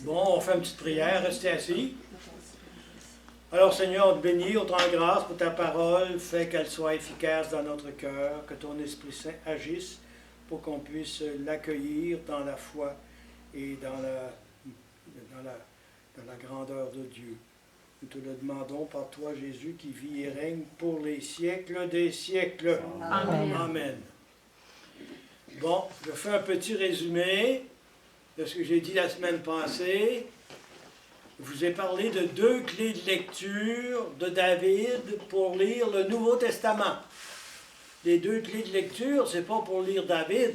Bon, on fait une petite prière, restez assis. Alors Seigneur, on te bénit, on te rend grâce pour ta parole, fais qu'elle soit efficace dans notre cœur, que ton Esprit Saint agisse pour qu'on puisse l'accueillir dans la foi et dans la grandeur de Dieu. Nous te le demandons par toi, Jésus, qui vit et règne pour les siècles des siècles. Amen. Amen. Bon, je fais un petit résumé de ce que j'ai dit la semaine passée. Je vous ai parlé de 2 clés de lecture de David pour lire le Nouveau Testament. Les 2 clés de lecture, ce n'est pas pour lire David,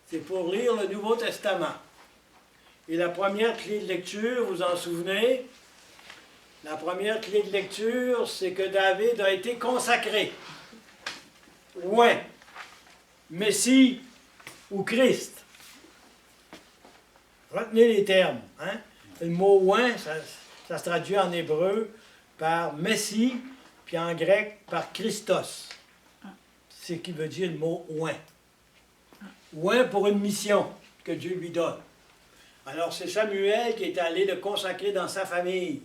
c'est pour lire le Nouveau Testament. Et la première clé de lecture, vous en souvenez? La première clé de lecture, c'est que David a été consacré. Ouais. Messie ou Christ. Retenez les termes. Hein? Le mot « oin », ça se traduit en hébreu par « Messie », puis en grec par « Christos ». C'est ce qui veut dire le mot « oin ». Oin pour une mission que Dieu lui donne. Alors c'est Samuel qui est allé le consacrer dans sa famille.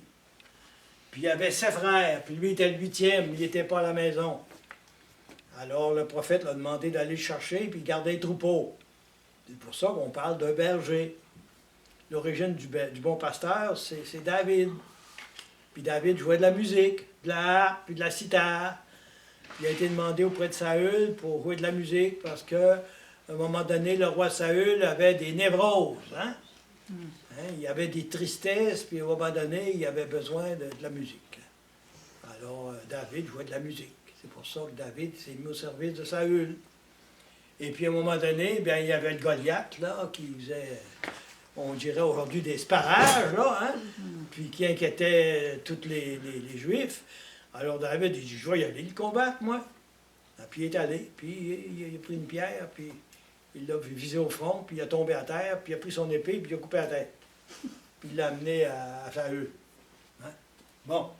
Puis il y avait ses frères, puis lui était le 8e, il n'était pas à la maison. Alors le prophète l'a demandé d'aller le chercher, puis garder le troupeau. C'est pour ça qu'on parle d'un berger. L'origine du bon pasteur, c'est David. Puis David jouait de la musique, de la harpe, puis de la cithare. Il a été demandé auprès de Saül pour jouer de la musique, parce qu'à un moment donné, le roi Saül avait des névroses. Hein? Hein? Il y avait des tristesses, puis à un moment donné, il avait besoin de la musique. Alors David jouait de la musique. C'est pour ça que David s'est mis au service de Saül. Et puis à un moment donné, bien, il y avait le Goliath, là, qui faisait, on dirait aujourd'hui, des sparages, là, hein, puis qui inquiétait tous les Juifs. Alors David, il dit, je vais y aller le combattre, moi. Et puis il est allé, puis il a pris une pierre, puis il l'a visé au front, puis il a tombé à terre, puis il a pris son épée, puis il a coupé la tête. Puis il l'a amené à Saül. Hein? Bon,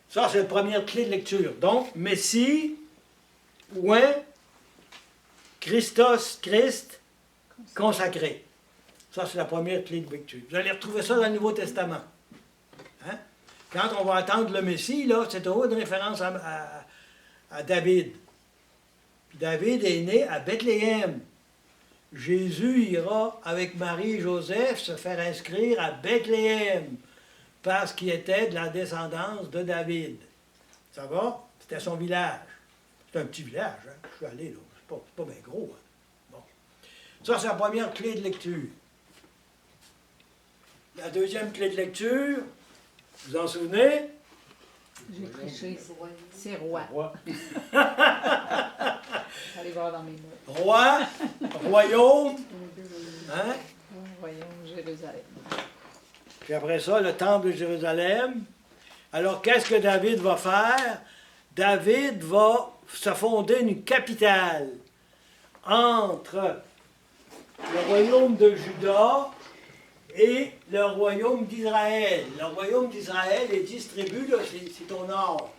ça c'est la première clé de lecture. Donc, Messie, oin, Christos, Christ, consacré. Ça, c'est la première clé de lecture. Vous allez retrouver ça dans le Nouveau Testament. Hein? Quand on va attendre le Messie, là, c'est toujours une référence à David. Puis David est né à Bethléem. Jésus ira avec Marie et Joseph se faire inscrire à Bethléem parce qu'il était de la descendance de David. Ça va? C'était son village. C'est un petit village, hein? Je suis allé là. C'est pas bien gros. Hein? Bon. Ça, c'est la première clé de lecture. La deuxième clé de lecture, vous en souvenez? J'ai triché. C'est roi. Roi. Allez voir dans mes mots. Roi, royaume, hein? Royaume Jérusalem. Puis après ça, le temple de Jérusalem. Alors, qu'est-ce que David va faire? David va se fonder une capitale entre le royaume de Juda et le royaume d'Israël. Le royaume d'Israël est distribué, là, c'est au nord.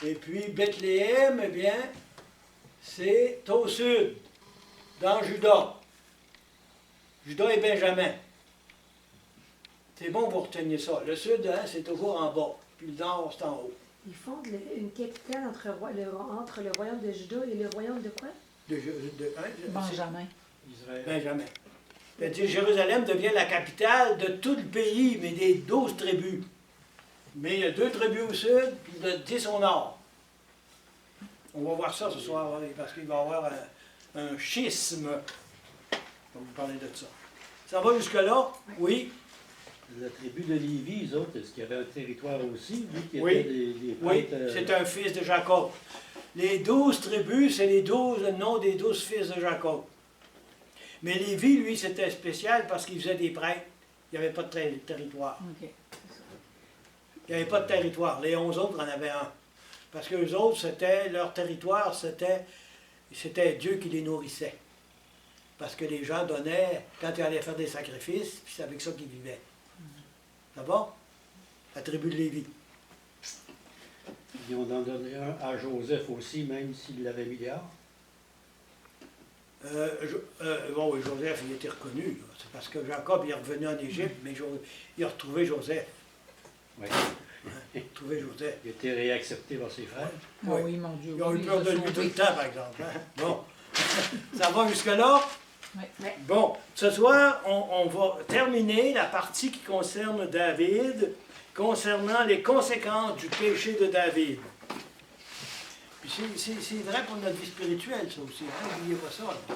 Et puis Bethléem, eh bien, c'est au sud, dans Juda. Juda et Benjamin. C'est bon vous reteniez ça. Le sud, hein, c'est toujours en bas, puis le nord, c'est en haut. Ils fondent une capitale entre le royaume de Juda et le royaume de quoi? Benjamin. Israël. Benjamin. C'est-à-dire Jérusalem devient la capitale de tout le pays, mais des 12 tribus. Mais il y a 2 tribus au sud, puis 10 au nord. On va voir ça ce soir, hein, parce qu'il va y avoir un schisme. On va vous parler de ça. Ça va jusque-là? Oui. La tribu de Lévi, eux autres, est-ce qu'il y avait un territoire aussi, lui, qui Oui. était des Oui, prêtres, c'est un fils de Jacob. Les 12 tribus, c'est le nom des 12 fils de Jacob. Mais Lévi, lui, c'était spécial parce qu'il faisait des prêtres. Il n'y avait pas de territoire. OK. Il n'y avait pas de territoire. Les 11 autres en avaient un. Parce que les autres, leur territoire, c'était Dieu qui les nourrissait. Parce que les gens donnaient, quand ils allaient faire des sacrifices, puis c'est avec ça qu'ils vivaient. Ça va? La tribu de Lévi. Ils ont en donné un à Joseph aussi, même s'il l'avait mis dehors. Bon, oui, Joseph, il était reconnu. Là. C'est parce que Jacob il est revenu en Égypte, mais il a retrouvé Joseph. Oui. Il a retrouvé Joseph. Il a été réaccepté par ses frères. Ah Oui. oui, mon Dieu. Ils ont eu oui, peur de ils lui ont tout le sauvé. temps, par exemple. Hein? Bon. Ça va jusque-là? Oui. Bon, ce soir, on va terminer la partie qui concerne David, concernant les conséquences du péché de David. Puis c'est vrai pour notre vie spirituelle, ça aussi. Hein? N'oubliez pas ça. Là, hein?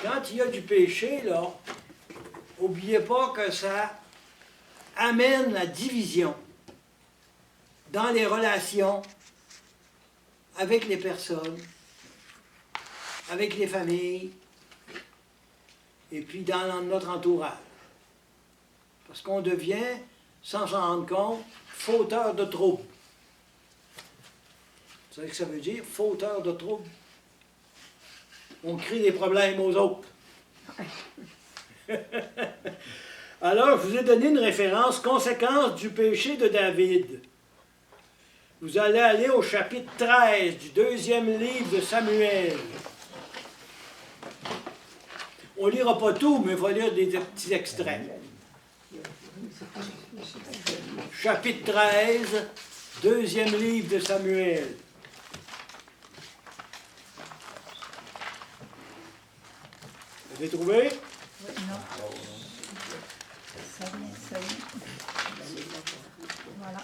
Quand il y a du péché, là, n'oubliez pas que ça amène la division dans les relations avec les personnes, avec les familles, et puis dans notre entourage. Parce qu'on devient, sans s'en rendre compte, fauteur de troubles. Vous savez ce que ça veut dire, fauteur de troubles? On crée des problèmes aux autres. Alors, je vous ai donné une référence, conséquence du péché de David. Vous allez aller au chapitre 13 du 2e livre de Samuel. On ne lira pas tout, mais il va lire des petits extraits. Chapitre 13, 2e livre de Samuel. Vous avez trouvé? Oui, non. Ça vient, ça vient. Voilà.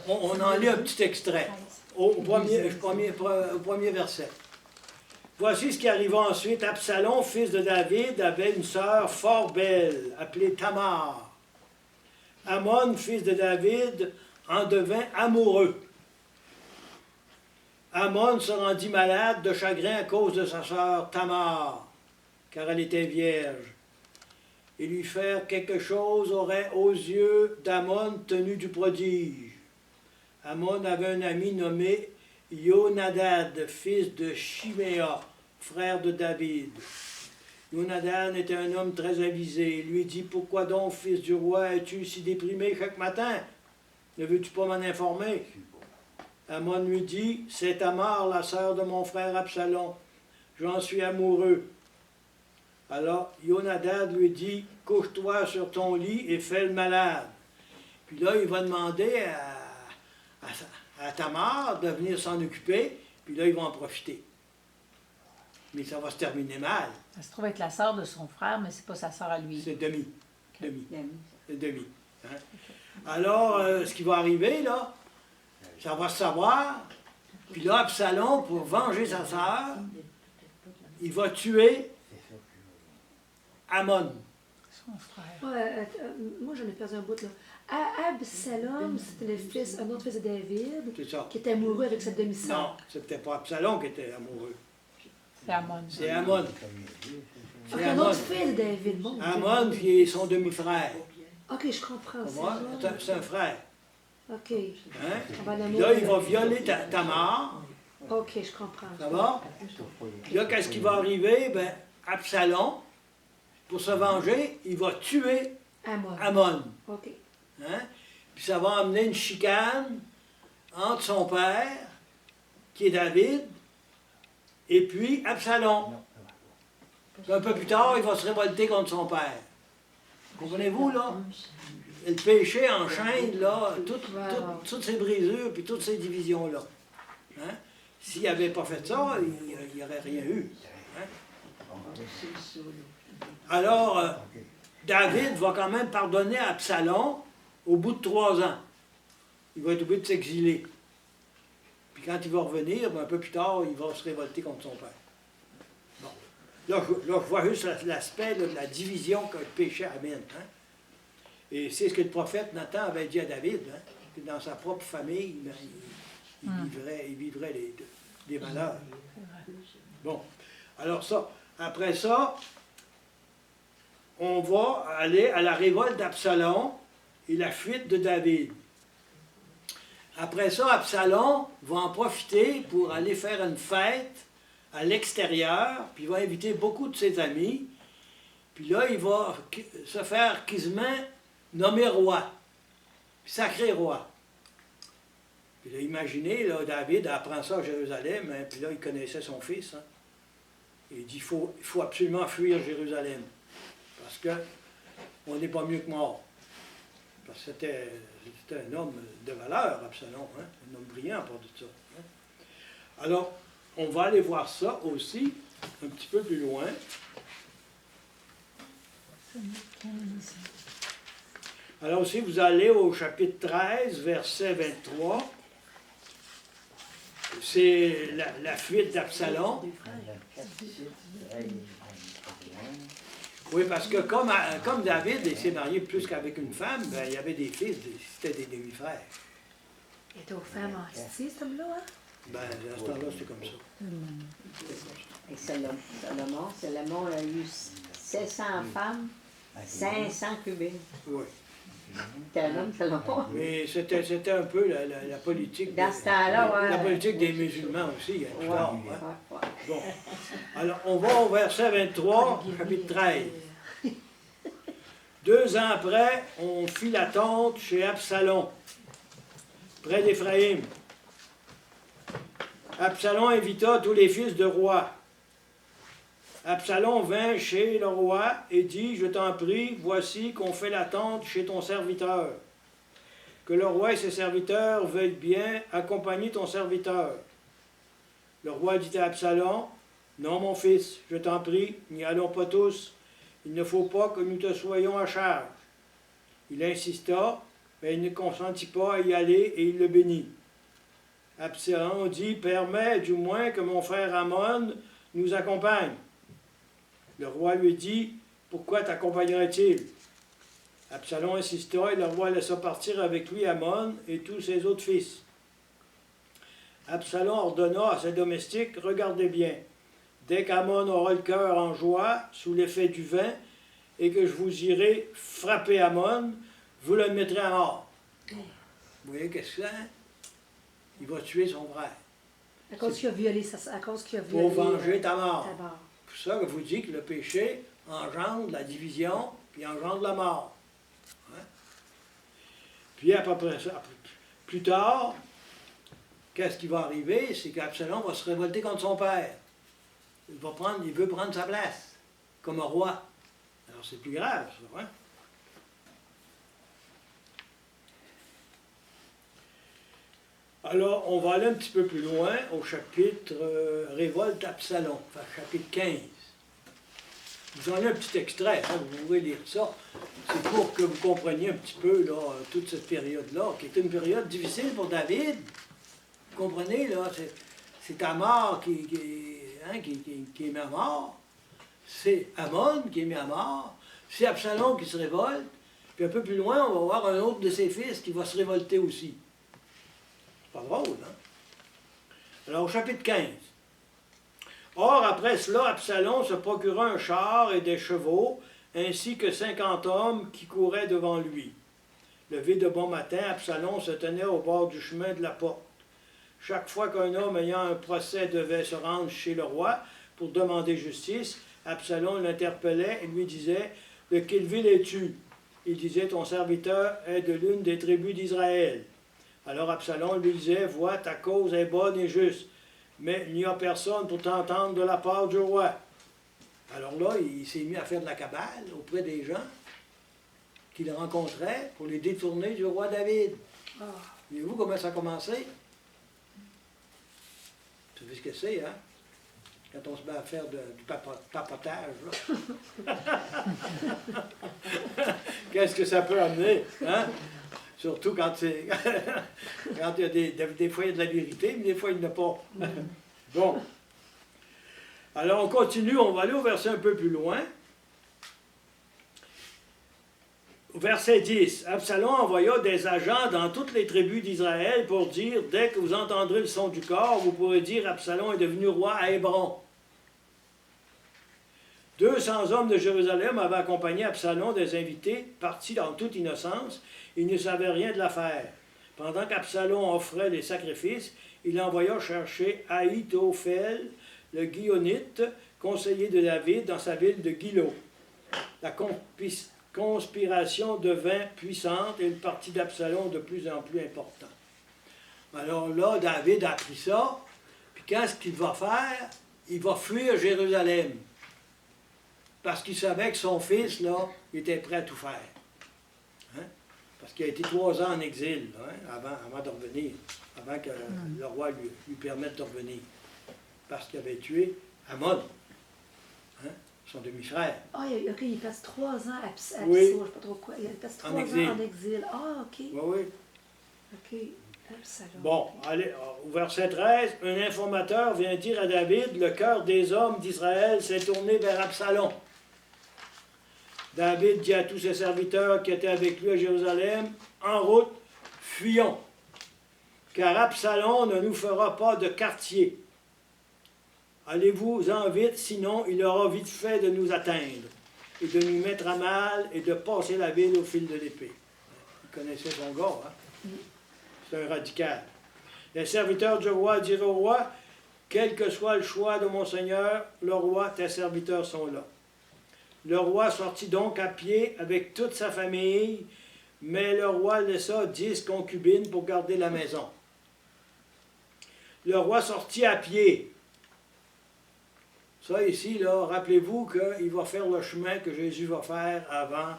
On en lit un petit extrait au premier verset. Voici ce qui arriva ensuite. Absalom, fils de David, avait une sœur fort belle, appelée Tamar. Amon, fils de David, en devint amoureux. Amon se rendit malade de chagrin à cause de sa sœur Tamar, car elle était vierge. Et lui faire quelque chose aurait aux yeux d'Amon tenu du prodige. Amon avait un ami nommé Yonadad, fils de Shiméa, frère de David. Yonadad était un homme très avisé. Il lui dit, « Pourquoi donc, fils du roi, es-tu si déprimé chaque matin? Ne veux-tu pas m'en informer? » Amon lui dit, « C'est Tamar, la sœur de mon frère Absalom. J'en suis amoureux. » Alors Yonadad lui dit, « Couche-toi sur ton lit et fais le malade. » Puis là, il va demander à Tamar de venir s'en occuper, puis là, il va en profiter. Mais ça va se terminer mal. Ça se trouve être la sœur de son frère, mais c'est pas sa sœur à lui. C'est demi. C'est demi. Hein? Alors, ce qui va arriver, là, ça va se savoir. Puis là, Absalom, pour venger sa sœur, il va tuer Amon. Son frère. Moi, j'en ai perdu un bout, là. Absalom, c'était un autre fils de David, C'est ça. qui était amoureux avec cette Non, demi-sœur. c'était pas Absalom qui était amoureux. C'est Amon. C'est Amon. Donc, C'est un autre Amon. fils de David, bon. Amon, puis son demi-frère. Ok, je comprends. Tu vois? C'est un frère. Ok. Hein? On va Puis nommer. là, il va violer Tamar. Ok, je comprends. Ça va? Puis là, qu'est-ce qui va arriver? Ben, Absalom, pour se venger, il va tuer Amon. Amon. Ok. Hein? Puis ça va amener une chicane entre son père, qui est David, et puis Absalom. Puis un peu plus tard, il va se révolter contre son père. Comprenez-vous, là? Et le péché enchaîne, là, toutes ces brisures, puis toutes ces divisions-là. Hein? S'il n'avait pas fait ça, il n'y aurait rien eu. Hein? Alors, David va quand même pardonner à Absalom au bout de 3 ans. Il va être obligé de s'exiler. Puis quand il va revenir, ben, un peu plus tard, il va se révolter contre son père. Bon. Là, je vois juste l'aspect de la division que le péché amène. Hein? Et c'est ce que le prophète Nathan avait dit à David, hein? Que dans sa propre famille, ben, il vivrait des malheurs. Bon. Alors ça, après ça, on va aller à la révolte d'Absalom et la fuite de David. Après ça, Absalom va en profiter pour aller faire une fête à l'extérieur, puis il va inviter beaucoup de ses amis, puis là, il va se faire quasiment nommer roi. puis sacré roi. Puis là, imaginez, là, David apprend ça à Jérusalem, hein, puis là, il connaissait son fils. Hein. Il dit, il faut absolument fuir Jérusalem, parce que on n'est pas mieux que mort. Parce que c'était un homme de valeur, Absalom, hein, un homme brillant pour tout ça. Hein. Alors, on va aller voir ça aussi, un petit peu plus loin. Alors aussi, vous allez au chapitre 13, verset 23. C'est la fuite d'Absalom. Oui, parce que comme David s'est marié plus qu'avec une femme, ben, il y avait des fils, c'était des demi-frères. Il était aux femmes en hostie, cet homme-là, hein? Ben, à ce temps-là, c'est comme ça. Et Salomon a eu 700 femmes, 500 cubines. Oui. C'était un homme, Salomon. Mais c'était un peu la politique. Dans ce temps-là, ouais. La politique des musulmans aussi, hein, plus Ouais, tard, hein. ouais. Bon. Alors, on va au verset 23, chapitre 13. 2 ans après, on fit la tente chez Absalom, près d'Éphraïm. Absalom invita tous les fils de roi. Absalom vint chez le roi et dit, je t'en prie, voici qu'on fait la tente chez ton serviteur. Que le roi et ses serviteurs veuillent bien accompagner ton serviteur. Le roi dit à Absalom, non mon fils, je t'en prie, n'y allons pas tous, il ne faut pas que nous te soyons à charge. Il insista, mais il ne consentit pas à y aller et il le bénit. Absalom dit, permets du moins que mon frère Amon nous accompagne. Le roi lui dit, pourquoi t'accompagnerait-il? Absalom insista et le roi laissa partir avec lui Amon et tous ses autres fils. Absalom ordonna à ses domestiques, regardez bien, dès qu'Amon aura le cœur en joie, sous l'effet du vin, et que je vous irai frapper Amon, vous le mettrez à mort. Vous voyez qu'est-ce que c'est? Il va tuer son frère. À cause qu'il a violé, à cause qu'il a Pour violé. venger ta mort. ta mort. C'est pour ça que je vous dis que le péché engendre la division, puis engendre la mort. Hein? Puis à peu près ça, plus tard, qu'est-ce qui va arriver? C'est qu'Absalom va se révolter contre son père. Il veut prendre sa place comme roi. Alors c'est plus grave, ça. Hein? Alors, on va aller un petit peu plus loin au chapitre Révolte Absalom, enfin chapitre 15. Vous en avez un petit extrait, hein, vous pouvez lire ça. C'est pour que vous compreniez un petit peu là, toute cette période-là, qui est une période difficile pour David. Vous comprenez, là, c'est Tamar qui est mis à mort. C'est Amon qui est mis à mort. C'est Absalom qui se révolte. Puis un peu plus loin, on va voir un autre de ses fils qui va se révolter aussi. C'est pas drôle, hein? Alors, au chapitre 15. Or, après cela, Absalom se procura un char et des chevaux, ainsi que 50 hommes qui couraient devant lui. Levé de bon matin, Absalom se tenait au bord du chemin de la porte. Chaque fois qu'un homme ayant un procès devait se rendre chez le roi pour demander justice, Absalom l'interpellait et lui disait « De quelle ville es-tu » Il disait « Ton serviteur est de l'une des tribus d'Israël. » Alors Absalom lui disait « Vois, ta cause est bonne et juste, mais il n'y a personne pour t'entendre de la part du roi. » Alors là, il s'est mis à faire de la cabale auprès des gens qu'il rencontrait pour les détourner du roi David. Voyez-vous comment ça a commencé? Vous savez ce que c'est, hein? Quand on se met à faire du papotage, là. Qu'est-ce que ça peut amener, hein? Surtout quand c'est... quand il y a des fois, il y a de la vérité, mais des fois, il n'y en a pas. Bon. Alors, on continue, on va aller au verset un peu plus loin. Au verset 10, Absalom envoya des agents dans toutes les tribus d'Israël pour dire, dès que vous entendrez le son du corps, vous pourrez dire, Absalom est devenu roi à Hébron. 200 hommes de Jérusalem avaient accompagné Absalom des invités, partis en toute innocence. Ils ne savaient rien de l'affaire. Pendant qu'Absalom offrait les sacrifices, il envoya chercher Ahitophel, le Guillonite, conseiller de David, dans sa ville de Gilo. La conspiration devint puissante et le parti d'Absalom de plus en plus important. Alors là, David a appris ça, puis qu'est-ce qu'il va faire? Il va fuir Jérusalem. Parce qu'il savait que son fils, là, il était prêt à tout faire. Hein? Parce qu'il a été 3 ans en exil, hein, avant de revenir, avant que le roi lui permette de revenir. Parce qu'il avait tué Amon, hein, son demi-frère. Ah, ok, il passe 3 ans à Psa, Oui. je sais pas trop quoi. Il passe 3 exil. ans en exil. Ah, ok. Oui, oui. Ok. Absalom. Bon, allez, au verset 13, un informateur vient dire à David, le cœur des hommes d'Israël s'est tourné vers Absalom. David dit à tous ses serviteurs qui étaient avec lui à Jérusalem, en route, fuyons, car Absalom ne nous fera pas de quartier. Allez-vous-en vite, sinon il aura vite fait de nous atteindre et de nous mettre à mal et de passer la ville au fil de l'épée. Il connaissait son gars, hein? C'est un radical. Les serviteurs du roi dirent au roi, quel que soit le choix de mon Seigneur, le roi, tes serviteurs sont là. Le roi sortit donc à pied avec toute sa famille, mais le roi laissa 10 concubines pour garder la maison. Le roi sortit à pied. Ça ici, là, rappelez-vous qu'il va faire le chemin que Jésus va faire avant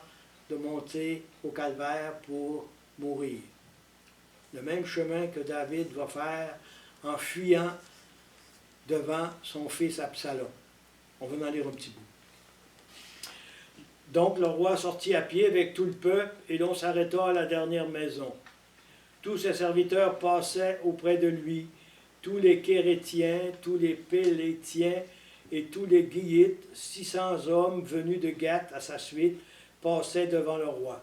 de monter au calvaire pour mourir. Le même chemin que David va faire en fuyant devant son fils Absalom. On va en lire un petit bout. Donc le roi sortit à pied avec tout le peuple, et l'on s'arrêta à la dernière maison. Tous ses serviteurs passaient auprès de lui, tous les Kérétiens, tous les Pélétiens et tous les Guihites, 600 hommes venus de Gath à sa suite, passaient devant le roi.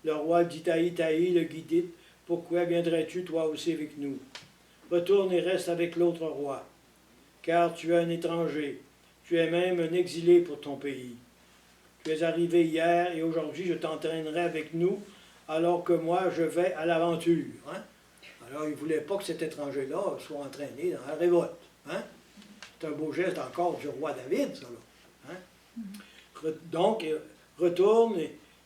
Le roi dit à Itaï, le Guidite, « Pourquoi viendrais-tu toi aussi avec nous? Retourne et reste avec l'autre roi, car tu es un étranger, tu es même un exilé pour ton pays. Tu es arrivé hier et aujourd'hui je t'entraînerai avec nous, alors que moi je vais à l'aventure. Hein? » Alors il ne voulait pas que cet étranger-là soit entraîné dans la révolte. Hein? C'est un beau geste encore du roi David, ça là. Hein? Donc, retourne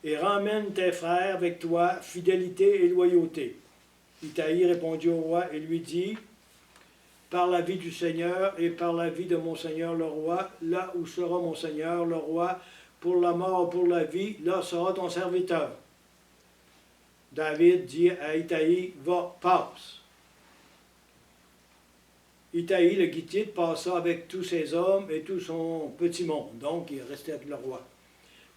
et ramène tes frères avec toi, fidélité et loyauté. Itaï répondit au roi et lui dit, par la vie du Seigneur et par la vie de mon Seigneur le roi, là où sera mon Seigneur le roi, pour la mort ou pour la vie, là sera ton serviteur. David dit à Itaï, va, passe. Itaï, le Gittite, passa avec tous ses hommes et tout son petit monde. Donc, il restait avec le roi.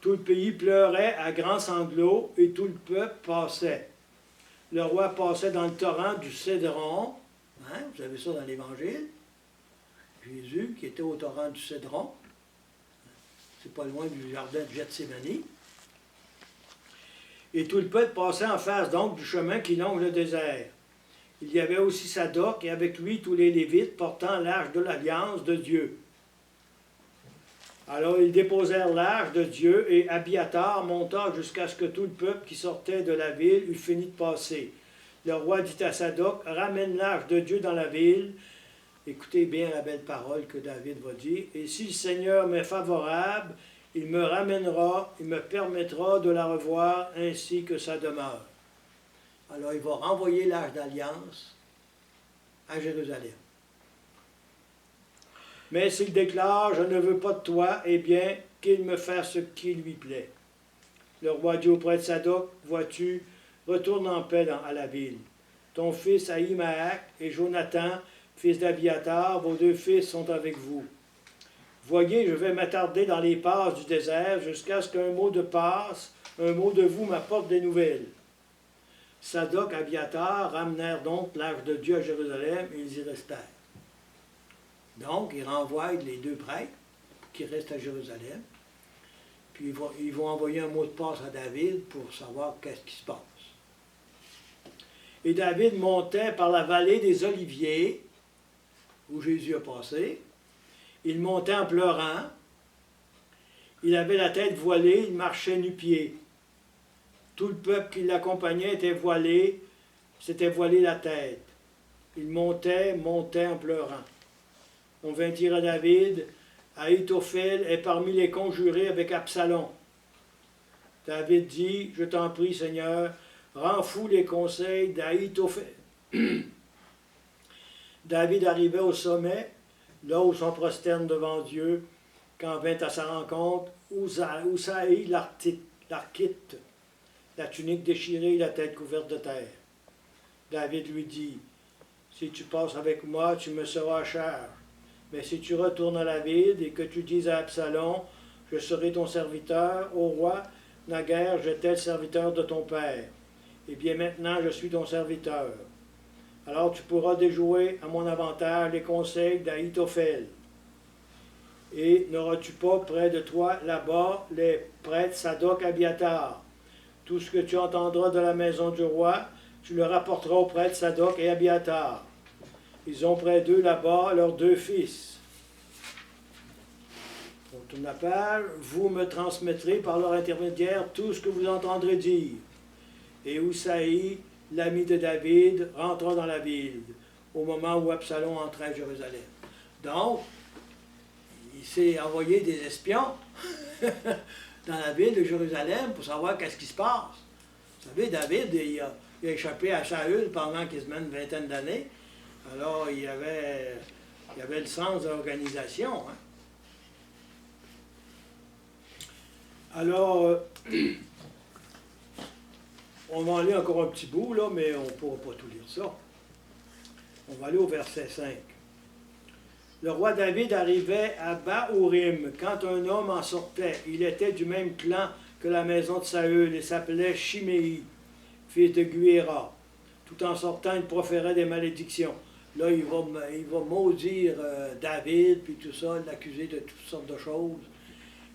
Tout le pays pleurait à grands sanglots et tout le peuple passait. Le roi passait dans le torrent du Cédron. Hein, vous avez ça dans l'Évangile. Jésus qui était au torrent du Cédron. C'est pas loin du jardin de Gethsémani. Et tout le peuple passait en face donc du chemin qui longe le désert. Il y avait aussi Sadoc et avec lui tous les Lévites portant l'arche de l'alliance de Dieu. Alors ils déposèrent l'arche de Dieu et Abiatar monta jusqu'à ce que tout le peuple qui sortait de la ville eût fini de passer. Le roi dit à Sadoc, ramène l'arche de Dieu dans la ville. Écoutez bien la belle parole que David va dire. Et si le Seigneur m'est favorable, il me ramènera, il me permettra de la revoir ainsi que sa demeure. Alors il va renvoyer l'arche d'alliance à Jérusalem. Mais s'il déclare, je ne veux pas de toi, eh bien, qu'il me fasse ce qui lui plaît. Le roi dit auprès de Sadoc, vois-tu, retourne en paix à la ville. Ton fils Ahimaach et Jonathan, fils d'Abiatar, vos 2 fils sont avec vous. Voyez, je vais m'attarder dans les passes du désert jusqu'à ce qu'un mot de passe, un mot de vous m'apporte des nouvelles. Sadoc et Abiatar ramenèrent donc l'arche de Dieu à Jérusalem et ils y restèrent. Donc, ils renvoient les 2 prêtres qui restent à Jérusalem. Puis ils vont envoyer un mot de passe à David pour savoir qu'est-ce qui se passe. Et David montait par la vallée des Oliviers, où Jésus a passé. Il montait en pleurant. Il avait la tête voilée, il marchait nu-pied. Tout le peuple qui l'accompagnait était voilé, s'était voilé la tête. Il montait en pleurant. On vint dire à David, Ahitophel est parmi les conjurés avec Absalom. David dit, je t'en prie, Seigneur, rends fou les conseils d'Ahitophel. David arrivait au sommet, là où on prosterne devant Dieu, quand vint à sa rencontre Oussaï l'Archite, la tunique déchirée, la tête couverte de terre. David lui dit, si tu passes avec moi, tu me seras à charge. Mais si tu retournes à la ville et que tu dis à Absalom, je serai ton serviteur, ô roi, naguère j'étais le serviteur de ton père. Eh bien maintenant je suis ton serviteur. Alors tu pourras déjouer à mon avantage les conseils d'Ahitophel. Et n'auras-tu pas près de toi là-bas les prêtres Sadoc Abiatar? Tout ce que tu entendras de la maison du roi, tu le rapporteras aux prêtres Sadoc et Abiatar. Ils ont près d'eux là-bas leurs 2 fils. On tourne la page. Vous me transmettrez par leur intermédiaire tout ce que vous entendrez dire. Et Oussaï, l'ami de David, rentra dans la ville au moment où Absalom entrait à Jérusalem. Donc, il s'est envoyé des espions dans la ville de Jérusalem pour savoir qu'est-ce qui se passe. Vous savez, David, il a échappé à Saül pendant quasiment une vingtaine d'années. Alors, il y avait le sens de l'organisation. Hein. Alors, on va aller encore un petit bout, là, mais on ne pourra pas tout lire ça. On va aller au verset 5. Le roi David arrivait à Bahurim quand un homme en sortait. Il était du même clan que la maison de Saül et s'appelait Shimei, fils de Guéra. Tout en sortant, il proférait des malédictions. Là, il va maudire David, puis tout ça, l'accuser de toutes sortes de choses.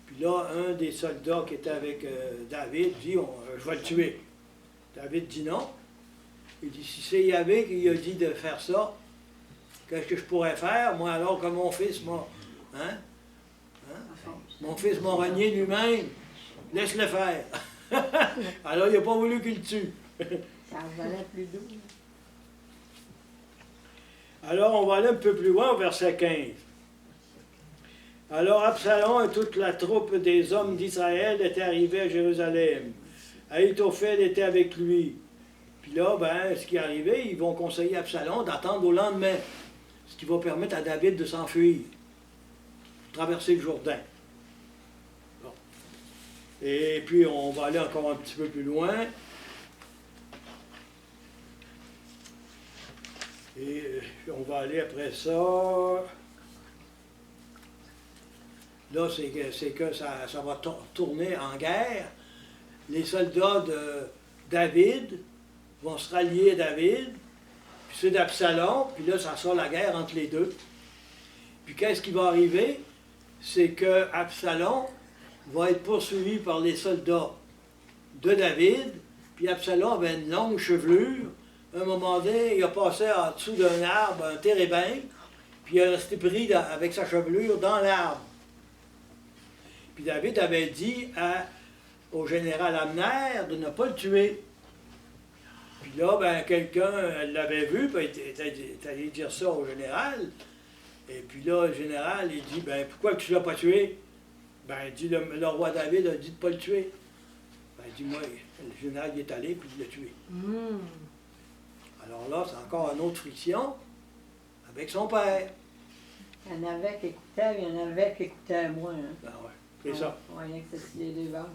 Puis là, un des soldats qui était avec David dit, je vais le tuer. David dit non. Il dit, si c'est Yahvé qui a dit de faire ça, qu'est-ce que je pourrais faire, moi, alors que mon fils m'a... Hein? Mon fils m'a renié lui-même. Laisse-le faire. Alors, il n'a pas voulu qu'il le tue. Ça en valait plus doux. Alors, on va aller un peu plus loin au verset 15. Alors, Absalom et toute la troupe des hommes d'Israël étaient arrivés à Jérusalem. Ahitophel était avec lui. Puis là, ben, ce qui est arrivé, ils vont conseiller Absalom d'attendre au lendemain, ce qui va permettre à David de s'enfuir, traverser le Jourdain. Bon. Et puis, on va aller encore un petit peu plus loin. Et on va aller après ça. Là, c'est que ça va tourner en guerre. Les soldats de David vont se rallier à David, puis ceux d'Absalom, puis là, ça sort la guerre entre les deux. Puis qu'est-ce qui va arriver? C'est que Absalom va être poursuivi par les soldats de David, puis Absalom avait une longue chevelure. À un moment donné, il a passé en dessous d'un arbre, un térébin, puis il est resté pris avec sa chevelure dans l'arbre. Puis David avait dit au général Abner de ne pas le tuer. Puis là, ben, quelqu'un l'avait vu, puis il est allé dire ça au général. Et puis là, le général, il dit, ben, pourquoi tu ne l'as pas tué? Ben, il dit, le roi David a dit de ne pas le tuer. Ben, il dit, moi, le général il est allé, puis il l'a tué. Alors là, c'est encore une autre friction avec son père. Il y en avait qui écoutaient, il y en avait qui écoutaient moins. Hein. Ben ouais, c'est ça. On voyait que c'était les deux bords.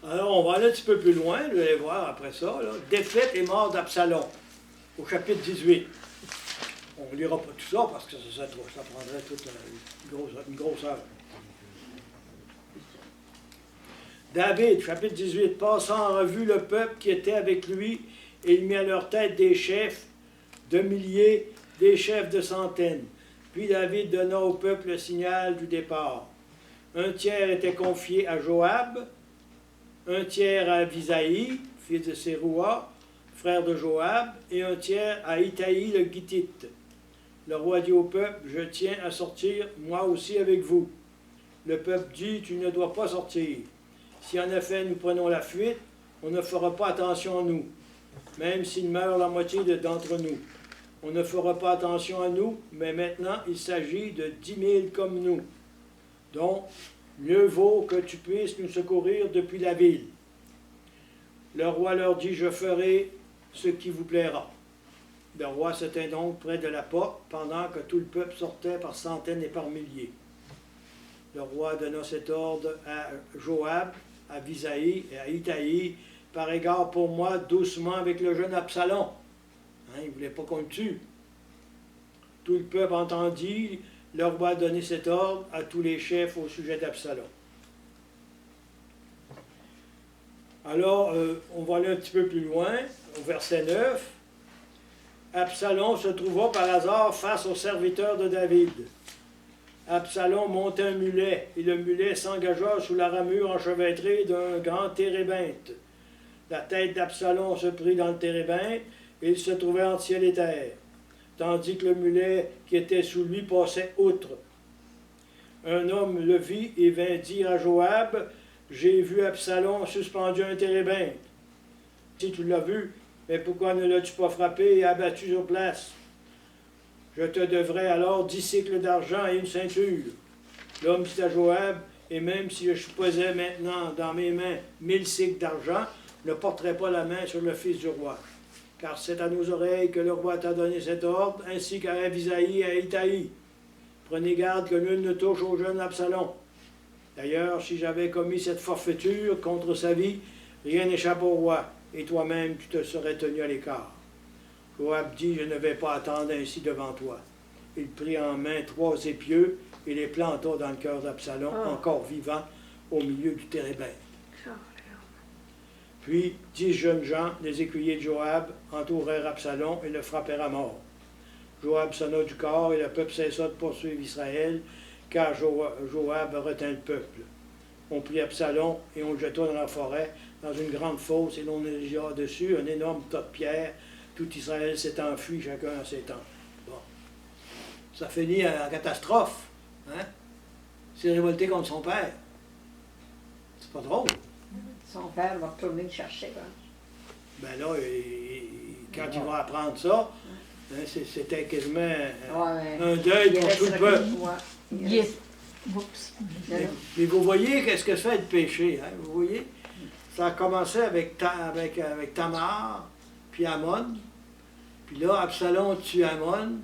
Alors, on va aller un petit peu plus loin, vous allez voir après ça. Là. Défaite et mort d'Absalom, au chapitre 18. On ne lira pas tout ça parce que ça prendrait toute une grosse heure. David, chapitre 18, passant en revue le peuple qui était avec lui, et il mit à leur tête des chefs de milliers, des chefs de centaines. Puis David donna au peuple le signal du départ. Un tiers était confié à Joab, un tiers à Abisaï, fils de Séroua, frère de Joab, et un tiers à Itaï le Gittite. Le roi dit au peuple, je tiens à sortir, moi aussi avec vous. Le peuple dit, tu ne dois pas sortir. Si en effet nous prenons la fuite, on ne fera pas attention à nous, même s'il meurt la moitié d'entre nous. On ne fera pas attention à nous, mais maintenant il s'agit de 10 000 comme nous, dont mieux vaut que tu puisses nous secourir depuis la ville. Le roi leur dit, je ferai ce qui vous plaira. Le roi se tint donc près de la porte, pendant que tout le peuple sortait par centaines et par milliers. Le roi donna cet ordre à Joab, à Visaï et à Itaï, par égard pour moi, doucement avec le jeune Absalom. Il ne voulait pas qu'on le tue. Tout le peuple entendit, le roi a donné cet ordre à tous les chefs au sujet d'Absalom. Alors, on va aller un petit peu plus loin, au verset 9. Absalom se trouva par hasard face au serviteur de David. Absalom monta un mulet, et le mulet s'engagea sous la ramure enchevêtrée d'un grand térébinthe. La tête d'Absalom se prit dans le térébinthe, et il se trouvait entre ciel et terre, tandis que le mulet qui était sous lui passait outre. Un homme le vit et vint dire à Joab, « J'ai vu Absalom suspendu à un térébinthe. Si tu l'as vu, mais pourquoi ne l'as-tu pas frappé et abattu sur place? Je te devrais alors 10 cycles d'argent et une ceinture. » L'homme dit à Joab, « Et même si je posais maintenant dans mes mains 1000 cycles d'argent, ne porterai pas la main sur le fils du roi. Car c'est à nos oreilles que le roi t'a donné cet ordre, ainsi qu'à Abisaï et à Itaï. Prenez garde que nul ne touche au jeune Absalom. D'ailleurs, si j'avais commis cette forfaiture contre sa vie, rien n'échappe au roi, et toi-même tu te serais tenu à l'écart. » Joab dit, « Je ne vais pas attendre ainsi devant toi. » Il prit en main 3 épieux et les planta dans le cœur d'Absalom, encore vivant, au milieu du térébinthe. Puis 10 jeunes gens, les écuyers de Joab, entourèrent Absalom et le frappèrent à mort. Joab sonna du corps et le peuple cessa de poursuivre Israël, car Joab retint le peuple. On prit Absalom et on le jeta dans la forêt, dans une grande fosse, et l'on érigea dessus un énorme tas de pierres. Tout Israël s'est enfui, chacun à ses tentes. Bon. Ça finit en catastrophe. Hein? Il s'est révolté contre son père. C'est pas drôle. Son père va retourner le chercher. Hein. Ben là, quand il va apprendre ça, hein, c'était quasiment un deuil pour tout le peuple. Il est... Oups. Mais vous voyez qu'est-ce que c'est le péché, hein? Vous voyez? Ça a commencé avec Tamar, puis Amon. Puis là, Absalom tue Amon.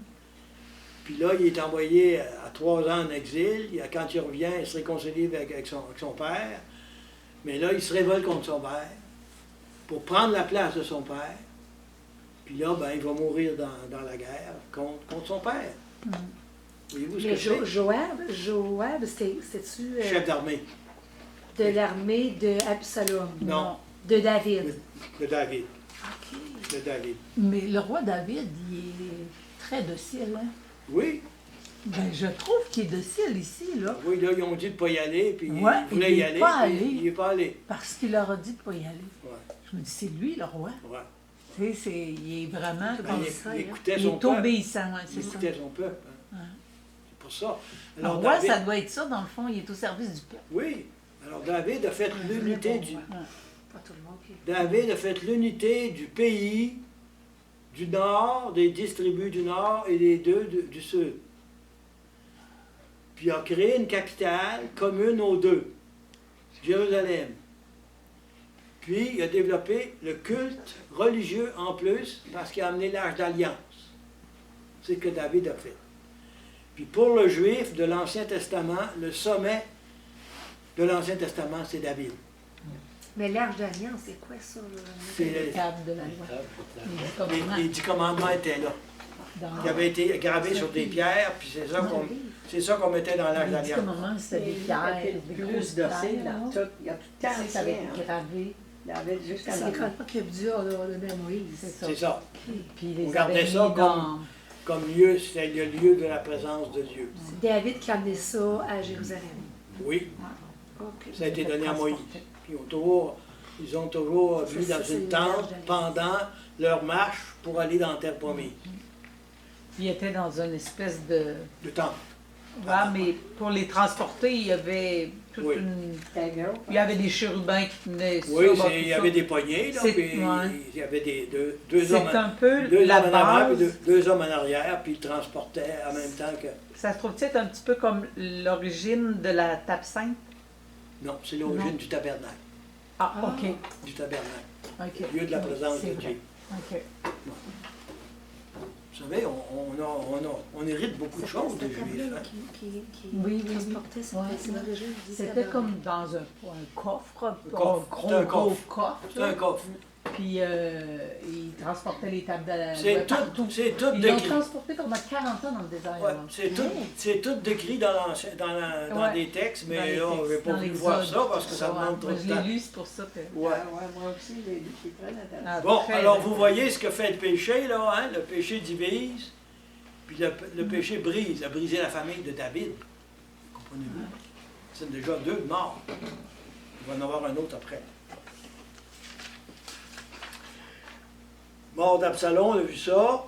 Puis là, il est envoyé à 3 ans en exil. Quand il revient, il se réconcilie avec son père. Mais là, il se révolte contre son père pour prendre la place de son père. Puis là, ben, il va mourir dans la guerre contre son père. Voyez-vous ce que c'est? Joab, c'était-tu Chef d'armée. de l'armée de Absalom? Non. De David? De David. OK. De David. Mais le roi David, il est très docile, hein? Oui. Ben, je trouve qu'il est docile ici, là. Oui, là, ils ont dit de ne pas y aller, puis Ouais, il voulait il y est aller, pas puis allé. il n'est pas allé. Parce qu'il leur a dit de ne pas y aller. Ouais, Je me dis, c'est lui, le roi. ouais. Tu sais, il est vraiment Ben, comme il, ça. il là. écoutait Il son est peuple. obéissant, ouais, Il c'est ça. écoutait son peuple. Hein. Ouais. C'est pour ça. Le Alors, roi, David, ça doit être ça, dans le fond, il est au service du peuple. oui. Alors, David a fait l'unité du... Pas tout le monde qui... David a fait l'unité du pays du nord, des 10 tribus du nord et des 2 du sud. Puis il a créé une capitale commune aux 2, Jérusalem. Puis il a développé le culte religieux en plus parce qu'il a amené l'Arche d'Alliance. C'est ce que David a fait. Puis pour le juif de l'Ancien Testament, le sommet de l'Ancien Testament, c'est David. Mais l'Arche d'Alliance, c'est quoi ça? C'est Le cadre de la loi. Les 10 commandements. les 10 commandements étaient là. Dans- Qui avaient été gravés sur des pierres, puis c'est ça qu'on mettait dans l'Arche Les 10 d'Alliance. commandements, c'était des pierres, des Plus grosses docile pierres, dans là. tout. Il y a tout le temps Tu sais, ça avait été ancien, hein. gravé. David jusqu'à C'est la quand pas qu'il y a dur de Moïse. C'est ça. C'est ça. Puis ils On les gardait avaient ça mis comme lieu, c'est le lieu de la présence de Dieu. C'est David qui a amené ça à Jérusalem. Oui, OK. ça a été fait donné à Moïse. transporter. Puis ils ont toujours vu Ça, dans c'est une l'Arche tente d'Alliance. pendant leur marche pour aller dans la terre promise. Il était dans une espèce de... Le temple. Ouais, mais pour les transporter, il y avait toute Oui. une... Ta gueule. Il y avait des chérubins qui tenaient ça. Oui, bon, tout il y ça. avait des poignées, là, C'est- puis ouais. il y avait deux hommes, C'est un peu deux la hommes en avant, base. puis deux hommes en arrière, puis ils transportaient en même temps que... Ça se trouve-tu être un petit peu comme l'origine de la tape sainte? Non, c'est l'origine Non. du tabernacle. Ah, OK. Du tabernacle. OK. Lieu de la présence C'est de vrai. Dieu. OK. Vous savez, on hérite beaucoup de choses des Juifs. Hein? Qui Oui, oui, transportait oui. c'est l'origine du C'était tabernacle. comme dans un coffre, Un coffre. gros, C'est un gros coffre. coffre. C'est un coffre. Puis ils transportaient les tables C'est partout. tout Ils l'ont décrit. transporté pendant 40 ans dans le désert. Ouais, là. c'est tout décrit dans Ouais. des textes, mais Dans les là, on textes, n'avait pas dans voulu les voir Exodes, ça parce que tout ça ouais. demande trop Moi, de je temps. l'ai lu, c'est pour ça que... Ouais. Moi aussi, j'ai lu, c'est très intéressant. Ah, Bon, très alors intéressant. vous voyez ce que fait le péché, là, hein? Le péché divise, puis le péché brise, a brisé la famille de David. Comprenez-vous? C'est déjà 2 morts. Il va en avoir un autre après. Mort d'Absalom, on a vu ça.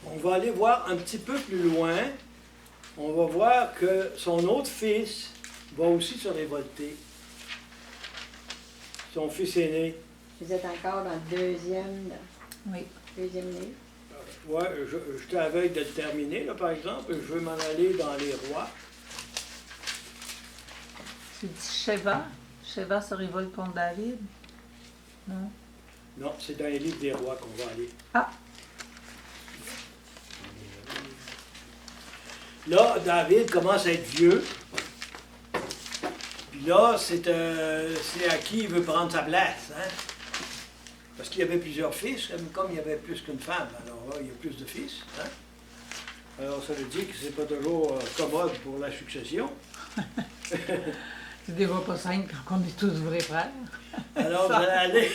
On va aller voir un petit peu plus loin. On va voir que son autre fils va aussi se révolter. Son fils aîné. Vous êtes encore dans le deuxième Oui. livre. Ouais, j'étais à la veille de le terminer, là, par exemple. Je veux m'en aller dans les rois. Tu dis Sheva. Sheva se révolte contre David. Non. Non, c'est dans les livres des rois qu'on va aller. Ah. Là, David commence à être vieux. Puis là, c'est à qui il veut prendre sa place. Hein? Parce qu'il y avait plusieurs fils, comme il y avait plus qu'une femme. Alors là, il y a plus de fils. Hein? Alors, ça veut dire que c'est pas toujours commode pour la succession. C'est déjà pas simple quand on est tous vrais frères. Alors, vous allez aller.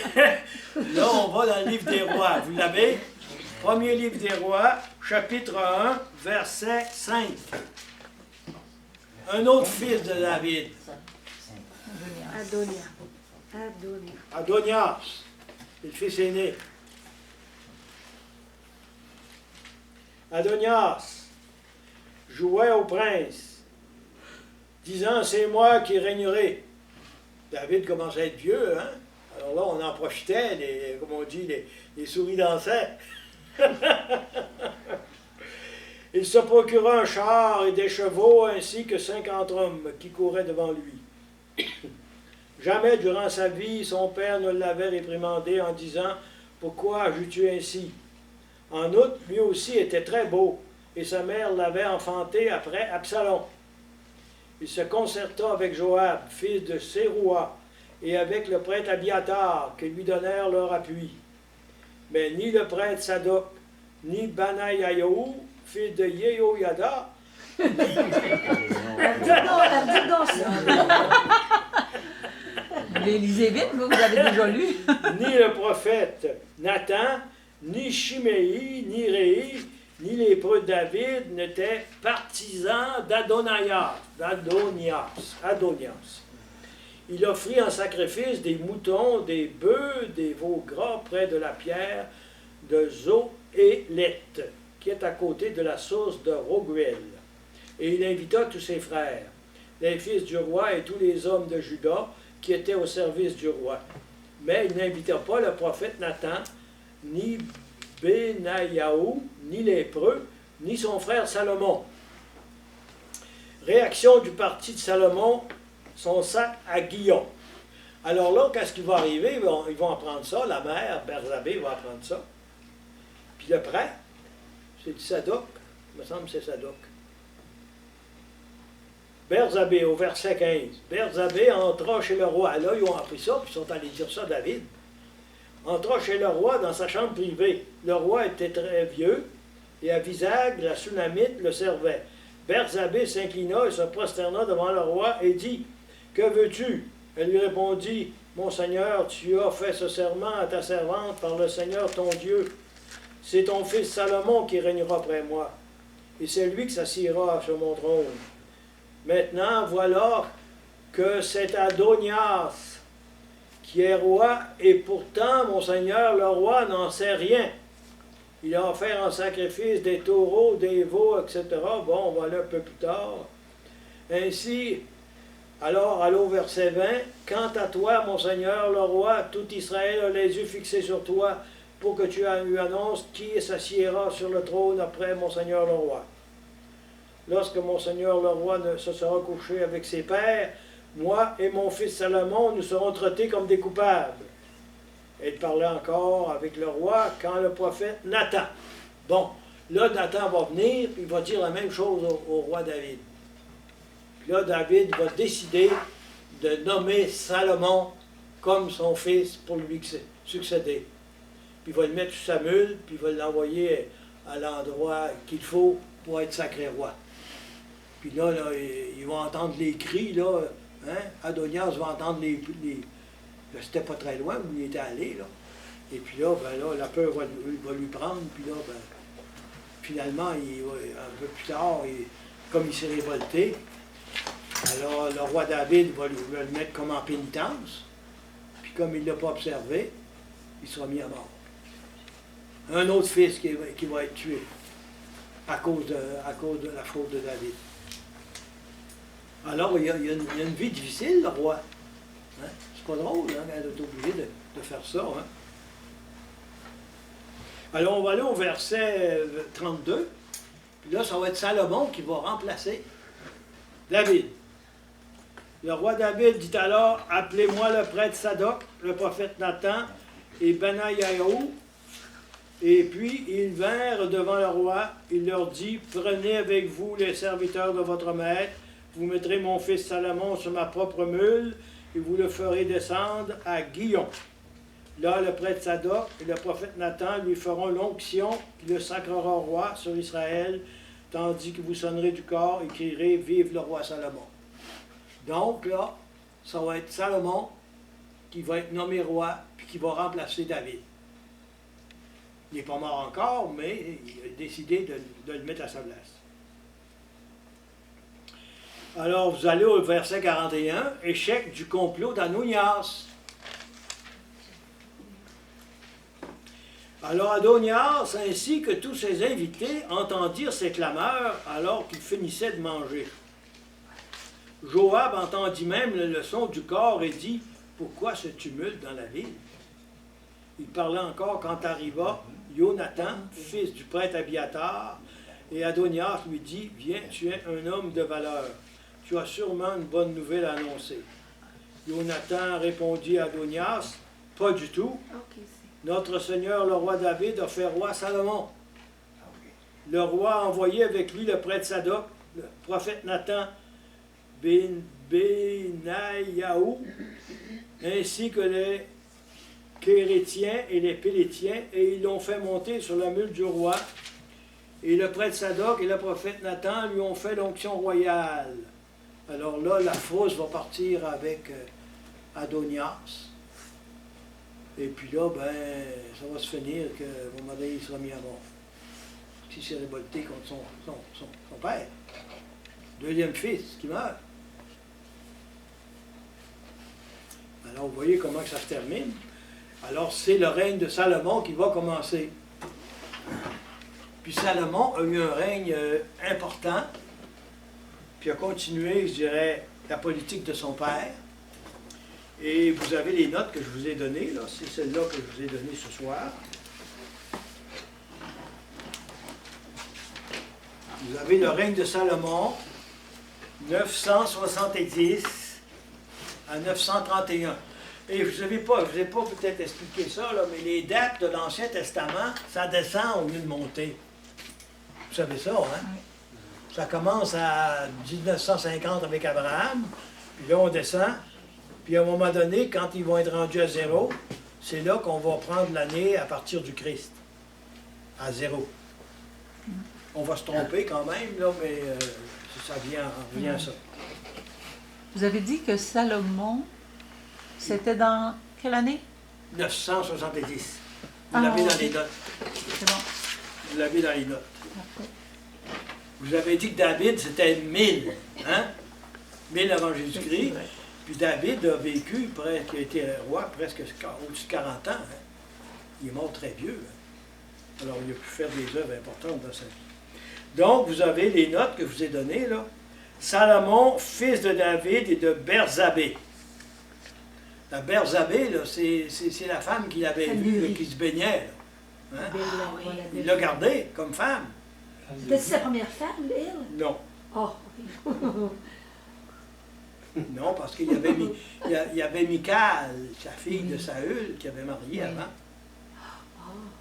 Là, on va dans le livre des rois. Vous l'avez? Premier livre des rois, chapitre 1, verset 5. Un autre fils de David, Adonias, c'est le fils aîné. Adonias jouait au prince, disant, c'est moi qui régnerai. David commençait à être vieux, hein? Alors là, on en profitait, comme on dit, les souris dansaient. Il se procura un char et des chevaux ainsi que 50 hommes qui couraient devant lui. Jamais durant sa vie son père ne l'avait réprimandé en disant « Pourquoi agis-tu ainsi ?» En outre, lui aussi était très beau et sa mère l'avait enfanté après Absalom. Il se concerta avec Joab, fils de Séroua, et avec le prêtre Abiatar, qui lui donnèrent leur appui. Mais ni le prêtre Sadoc, ni Banayahu, fils de Yehoyada, Dis donc ça. Vous les lisez vite, vous avez déjà lu. ni le prophète Nathan, ni Chiméi, ni Réi, ni lépreux David n'étaient partisans d'Adonias. Il offrit en sacrifice des moutons, des bœufs, des veaux gras près de la pierre de Zoélet, qui est à côté de la source de Roguel. Et il invita tous ses frères, les fils du roi et tous les hommes de Juda qui étaient au service du roi. Mais il n'invita pas le prophète Nathan, ni Benayahu, ni lépreux, ni son frère Salomon. Réaction du parti de Salomon, son sac à Guillon. Alors là, qu'est-ce qui va arriver? Ils vont apprendre ça, la mère, Berzabé, va apprendre ça. Puis le prêtre, c'est Sadoc, il me semble que c'est Sadoc. Berzabé, au verset 15. Berzabé entra chez le roi. Là, ils ont appris ça, puis ils sont allés dire ça à David. Entra chez le roi dans sa chambre privée. Le roi était très vieux, et Abisag, la Sunamite, le servait. Berzabé s'inclina et se prosterna devant le roi et dit, « Que veux-tu? » Elle lui répondit, « Mon Seigneur, tu as fait ce serment à ta servante par le Seigneur ton Dieu. C'est ton fils Salomon qui régnera après moi, et c'est lui qui s'assiera sur mon trône. Maintenant, voilà que c'est Adonias qui est roi, et pourtant, mon Seigneur, le roi n'en sait rien. Il a offert en sacrifice des taureaux, des veaux, etc. Bon, on va aller un peu plus tard. Ainsi, alors, allons au verset 20. « Quant à toi, mon Seigneur, le roi, tout Israël a les yeux fixés sur toi, pour que tu lui annonces qui s'assiera sur le trône après mon Seigneur le roi. lorsque mon Seigneur le roi se sera couché avec ses pères, moi et mon fils Salomon, nous serons traités comme des coupables. Et il parlait encore avec le roi quand le prophète Nathan. Bon, là, Nathan va venir, il va dire la même chose au roi David. Puis là, David va décider de nommer Salomon comme son fils pour lui succéder. Puis il va le mettre sur sa mule, puis il va l'envoyer à l'endroit qu'il faut pour être sacré roi. Puis là, ils vont entendre les cris, là, hein? Adonias va entendre les c'était pas très loin où il était allé, là. Et puis là, ben là, la peur va lui prendre, puis là, ben, finalement, un peu plus tard, comme il s'est révolté, alors le roi David va le mettre comme en pénitence, puis comme il ne l'a pas observé, il sera mis à mort. Un autre fils qui va être tué à cause de la faute de David. Alors, il y a une vie difficile, le roi. Hein? C'est pas drôle, hein, d'être obligé de faire ça. Hein? Alors, on va aller au verset 32. Puis là, ça va être Salomon qui va remplacer David. Le roi David dit alors, « Appelez-moi le prêtre Sadoc, le prophète Nathan et Benayahu. » Et puis, ils vinrent devant le roi. Il leur dit, « Prenez avec vous les serviteurs de votre maître. Vous mettrez mon fils Salomon sur ma propre mule, et vous le ferez descendre à Guillon. Là, le prêtre Sadoc et le prophète Nathan lui feront l'onction qui le sacrera roi sur Israël, tandis que vous sonnerez du corps et crierez « Vive le roi Salomon ». Donc là, ça va être Salomon qui va être nommé roi, puis qui va remplacer David. Il n'est pas mort encore, mais il a décidé de le mettre à sa place. Alors, vous allez au verset 41, échec du complot d'Adonias. Alors, Adonias, ainsi que tous ses invités, entendirent ces clameurs alors qu'ils finissaient de manger. Joab entendit même le son du corps et dit, « Pourquoi ce tumulte dans la ville? » Il parlait encore quand arriva Jonathan, fils du prêtre Abiatar, et Adonias lui dit, « Viens, tu es un homme de valeur. Tu as sûrement une bonne nouvelle à annoncer. » Jonathan répondit à Adonias, « Pas du tout. Notre Seigneur, le roi David, a fait roi Salomon. » Le roi a envoyé avec lui le prêtre Sadoc, le prophète Nathan, Benayahu, ainsi que les Kérétiens et les Pélétiens, et ils l'ont fait monter sur la mule du roi. Et le prêtre Sadoc et le prophète Nathan lui ont fait l'onction royale. Alors là, la fosse va partir avec Adonias. Et puis là, ben, ça va se finir que mon mari il sera mis à mort. Qui s'est révolté contre son père. Deuxième fils qui meurt. Alors, vous voyez comment que ça se termine. Alors, c'est le règne de Salomon qui va commencer. Puis Salomon a eu un règne important, puis a continué, je dirais, la politique de son père. Et vous avez les notes que je vous ai données, là. C'est celle-là que je vous ai donnée ce soir. Vous avez le règne de Salomon, 970 à 931. Et je ne vous ai pas peut-être expliqué ça, là, mais les dates de l'Ancien Testament, ça descend au lieu de monter. Vous savez ça, hein? Ça commence à 1950 avec Abraham, puis là on descend, puis à un moment donné, quand ils vont être rendus à 0, c'est là qu'on va prendre l'année à partir du Christ, à 0. On va se tromper quand même, là, mais ça revient à ça. Vous avez dit que Salomon, c'était dans quelle année? 970. Vous l'avez dans les notes. C'est bon. Vous l'avez dans les notes. Parfait. Vous avez dit que David, c'était 1000, hein? 1000 avant Jésus-Christ. Puis David a vécu, qui a été roi presque au-dessus de 40 ans. Hein? Il est mort très vieux. Hein? Alors, il a pu faire des œuvres importantes dans sa vie. Donc, vous avez les notes que je vous ai données, là. Salomon, fils de David et de Berzabé. La Berzabé, là, c'est la femme qu'il avait vue, là, qui se baignait. Là. Hein? Il l'a gardée comme femme. C'était sa première femme, elle? Non. Oh, Non, parce qu'il y avait, il y avait Michal, sa fille de Saül, qui avait marié avant.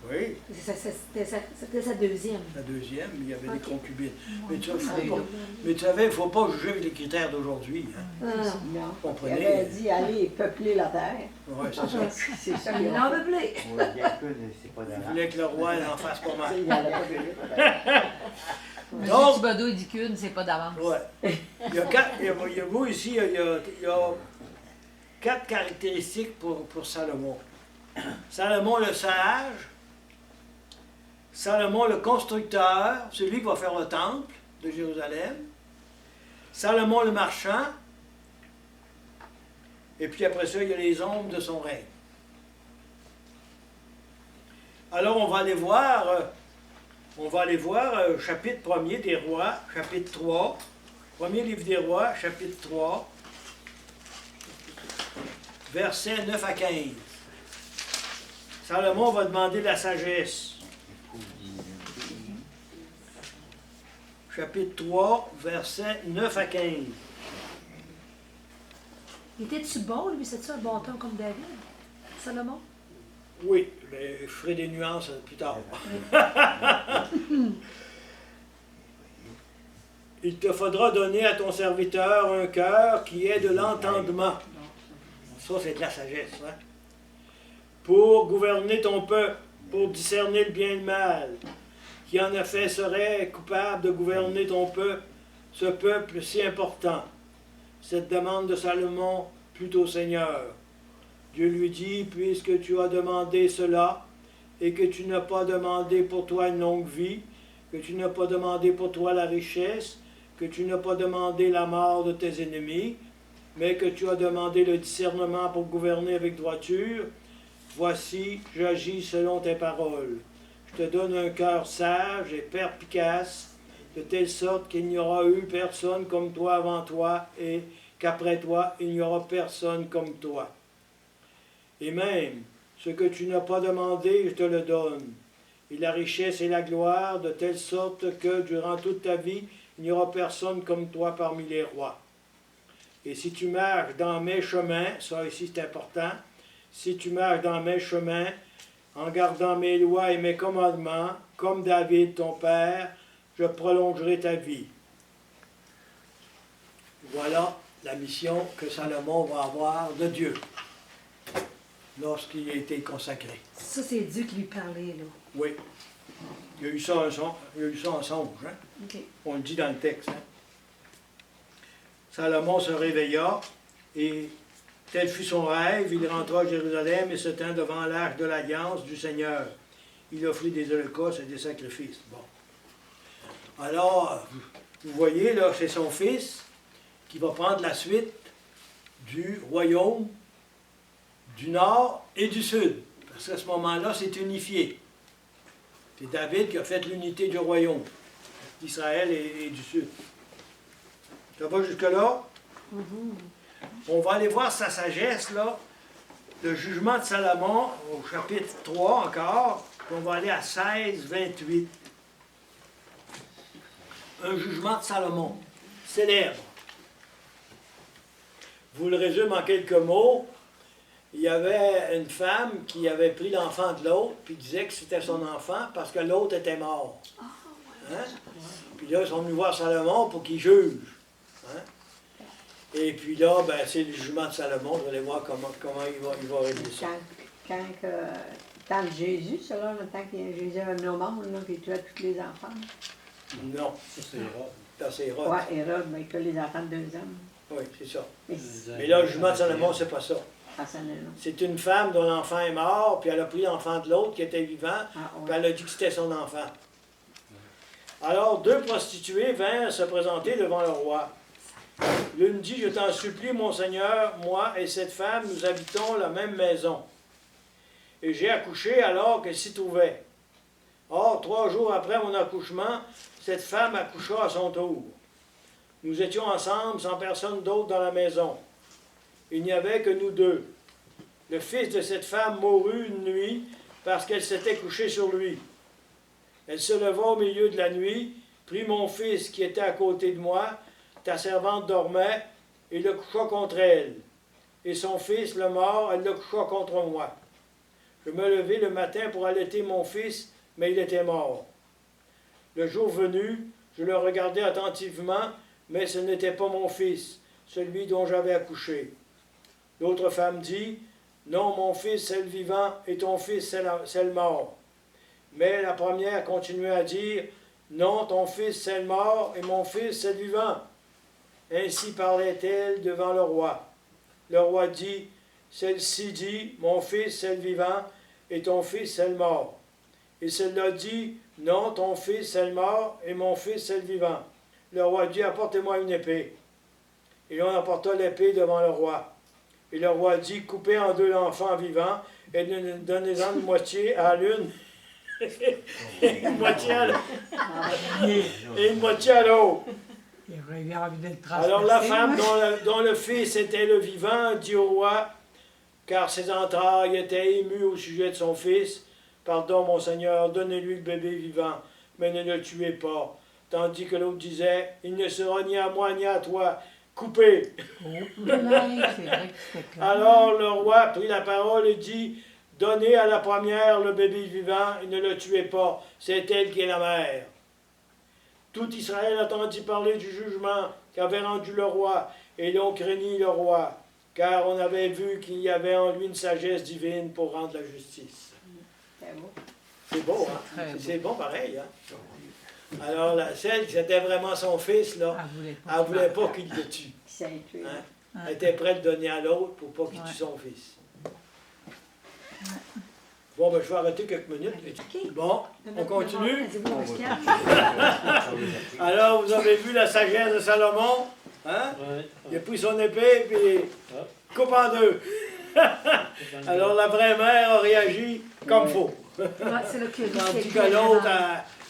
Oui, c'était sa deuxième. la deuxième, il y avait des Ok. concubines. Mais tu Ah, savais, il ne faut pas juger avec les critères d'aujourd'hui. Hein. non, non. Non. Il Comprenez? avait dit allez peupler la terre. Oui, c'est ça. C'est ça Il qu'il en a veut plus. Oui, bien que c'est pas Il d'avant. voulait que le roi en fasse pas fait. mal. Il n'allait pas payer. Monsieur Donc- Thibodeau dit qu'une, c'est pas d'avance. Ouais. Il y a quatre, il y a vous ici, il y a 4 caractéristiques pour Salomon. Salomon le sage, Salomon le constructeur, celui qui va faire le temple de Jérusalem, Salomon le marchand, et puis après ça, il y a les ombres de son règne. Alors on va aller voir, chapitre 1er des rois, chapitre 3, premier livre des rois, chapitre 3, versets 9 à 15. Salomon va demander la sagesse. Chapitre 3, versets 9 à 15. Il était-tu bon, lui? C'est-tu un bon temps comme David? Salomon? Oui, mais je ferai des nuances plus tard. Il te faudra donner à ton serviteur un cœur qui ait de l'entendement. Ça, c'est de la sagesse. Hein? Pour gouverner ton peuple, pour discerner le bien et le mal. Qui en effet serait coupable de gouverner ton peuple, ce peuple si important. Cette demande de Salomon plutôt au Seigneur. Dieu lui dit, puisque tu as demandé cela, et que tu n'as pas demandé pour toi une longue vie, que tu n'as pas demandé pour toi la richesse, que tu n'as pas demandé la mort de tes ennemis, mais que tu as demandé le discernement pour gouverner avec droiture, voici, j'agis selon tes paroles. Je te donne un cœur sage et perspicace, de telle sorte qu'il n'y aura eu personne comme toi avant toi, et qu'après toi, il n'y aura personne comme toi. Et même, ce que tu n'as pas demandé, je te le donne. Et la richesse et la gloire, de telle sorte que, durant toute ta vie, il n'y aura personne comme toi parmi les rois. Et si tu marches dans mes chemins, ça ici c'est important, si tu marches dans mes chemins, en gardant mes lois et mes commandements, comme David ton père, je prolongerai ta vie. Voilà la mission que Salomon va avoir de Dieu lorsqu'il a été consacré. Ça, c'est Dieu qui lui parlait, là. Oui. Il y a eu ça en songe. Hein? OK. On le dit dans le texte. Hein? Salomon se réveilla et tel fut son rêve, il rentra à Jérusalem et se tint devant l'arche de l'alliance du Seigneur. Il offrit des holocaustes et des sacrifices. Bon. Alors, vous voyez, là, c'est son fils qui va prendre la suite du royaume du nord et du sud. Parce qu'à ce moment-là, c'est unifié. C'est David qui a fait l'unité du royaume d'Israël et du sud. Ça va jusque-là? On va aller voir sa sagesse, là, le jugement de Salomon, au chapitre 3 encore, puis on va aller à 16, 28. Un jugement de Salomon, célèbre. Je vous le résume en quelques mots. Il y avait une femme qui avait pris l'enfant de l'autre, puis disait que c'était son enfant parce que l'autre était mort. Hein? Puis là, ils sont venus voir Salomon pour qu'il juge. Hein? Et puis là, ben, c'est le jugement de Salomon. Vous allez voir comment il va régler ça. Quand Jésus, selon le temps que Jésus avait mis au monde, là, qu'il tuait tous les enfants. Non, Ça, c'est rare. ça c'est Hérode. Ouais, Hérode, mais que les enfants de 2 hommes. Oui, c'est ça. Mais Mais là, le jugement de Salomon, c'est pas ça. personnellement. C'est une femme dont l'enfant est mort, puis elle a pris l'enfant de l'autre qui était vivant, Ah, puis ouais. elle a dit que c'était son enfant. Alors, 2 prostituées vinrent se présenter devant le roi. L'une dit, je t'en supplie, mon Seigneur, moi et cette femme, nous habitons la même maison. Et j'ai accouché alors qu'elle s'y trouvait. Or, 3 jours après mon accouchement, cette femme accoucha à son tour. Nous étions ensemble, sans personne d'autre dans la maison. Il n'y avait que nous deux. Le fils de cette femme mourut une nuit parce qu'elle s'était couchée sur lui. Elle se leva au milieu de la nuit prit mon fils qui était à côté de moi, ta servante dormait, et le coucha contre elle. Et son fils, le mort, elle le coucha contre moi. Je me levai le matin pour allaiter mon fils, mais il était mort. Le jour venu, je le regardai attentivement, mais ce n'était pas mon fils, celui dont j'avais accouché. L'autre femme dit, non, mon fils, c'est le vivant, et ton fils, c'est le mort. Mais la première continuait à dire, non, ton fils, c'est le mort, et mon fils, c'est le vivant. Ainsi parlait-elle devant le roi. Le roi dit, celle-ci dit, mon fils, c'est le vivant, et ton fils, c'est le mort. Et celle-là dit, non, ton fils, c'est le mort, et mon fils, c'est le vivant. Le roi dit, apportez-moi une épée. Et l'on apporta l'épée devant le roi. Et le roi dit, coupez en deux l'enfant vivant, et donnez-en une moitié à l'une, et une moitié à l'autre, et une moitié à l'autre. Il aurait envie d'être Alors la transpercé, femme moi. dont le fils était le vivant dit au roi, car ses entrailles étaient émues au sujet de son fils, pardon mon Seigneur, donnez-lui le bébé vivant, mais ne le tuez pas. Tandis que l'autre disait, il ne sera ni à moi ni à toi, coupé. Oh, punaise, c'est vrai que c'était clair. Alors le roi prit la parole et dit, donnez à la première le bébé vivant et ne le tuez pas, c'est elle qui est la mère. Tout Israël attendit parler du jugement qu'avait rendu le roi, et l'on craignit le roi, car on avait vu qu'il y avait en lui une sagesse divine pour rendre la justice. C'est beau. C'est beau, hein? très beau. C'est bon pareil, hein? Alors, celle qui était vraiment son fils, là, elle ne voulait pas qu'il le tue. Qui s'est tué. Hein? Elle était prête de donner à l'autre pour pas qu'il tue son fils. Bon, ben, je vais arrêter quelques minutes. OK. Bon, on continue. Vas-y, Pascal. Alors, vous avez vu la sagesse de Salomon? Hein? Ouais. Il a pris son épée, puis coupe en deux. Alors, la vraie mère a réagi comme faut. Ouais, c'est là que lui, Tandis c'est que l'autre,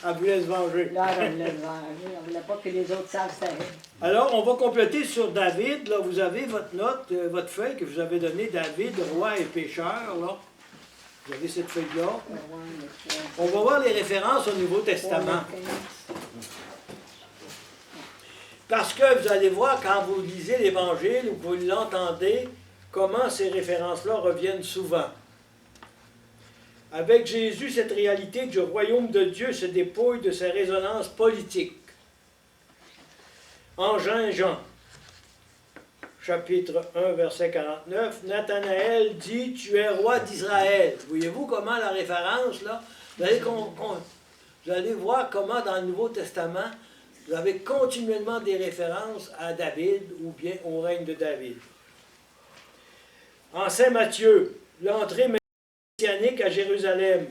elle voulait se venger. Là, on voulait le venger. On ne voulait pas que les autres savent c'était elle. Alors, on va compléter sur David. Là, vous avez votre note, votre feuille que je vous avez donnée, David, roi et pécheur. Là. Vous avez cette feuille-là. On va voir les références au Nouveau Testament. Parce que vous allez voir, quand vous lisez l'Évangile ou que vous l'entendez, comment ces références-là reviennent souvent. Avec Jésus, cette réalité du royaume de Dieu se dépouille de sa résonance politique. En Jean, chapitre 1, verset 49, Nathanaël dit « Tu es roi d'Israël ». Voyez-vous comment la référence, là? Vous allez voir comment dans le Nouveau Testament, vous avez continuellement des références à David ou bien au règne de David. En Saint Matthieu, l'entrée messianique à Jérusalem.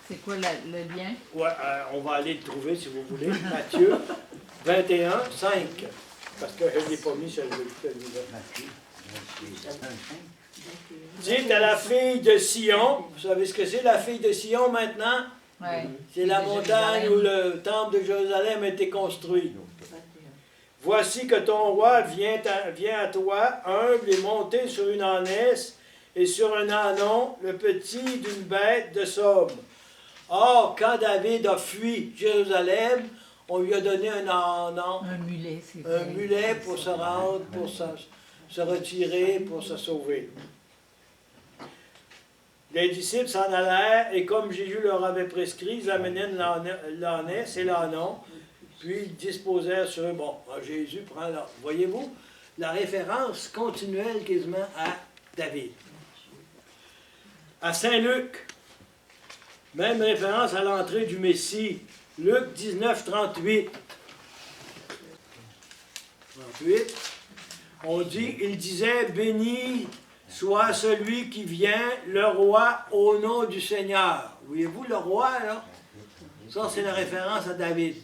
C'est quoi le lien? Ouais, on va aller le trouver si vous voulez. Matthieu 21, 5. Parce que je ne l'ai pas mis celui-là. Dites à la fille de Sion, vous savez ce que c'est la fille de Sion maintenant? Ouais. C'est la montagne où le temple de Jérusalem a été construit. Voici que ton roi vient à toi, humble et monté sur une ânesse, et sur un ânon, le petit d'une bête de somme. Or, quand David a fui Jérusalem, on lui a donné un ânon, Un mulet, c'est un vrai. mulet pour se rendre, pour se retirer, pour se sauver. Les disciples s'en allèrent, et comme Jésus leur avait prescrit, ils amenaient l'ânesse et l'ânon, puis ils disposèrent sur eux. Bon, Jésus prend là. Voyez-vous, la référence continuelle quasiment à David. À Saint-Luc, même référence à l'entrée du Messie, Luc 19, 38. 38, on dit, il disait, béni soit celui qui vient, le roi, au nom du Seigneur. Voyez-vous, le roi, là? Ça, c'est la référence à David.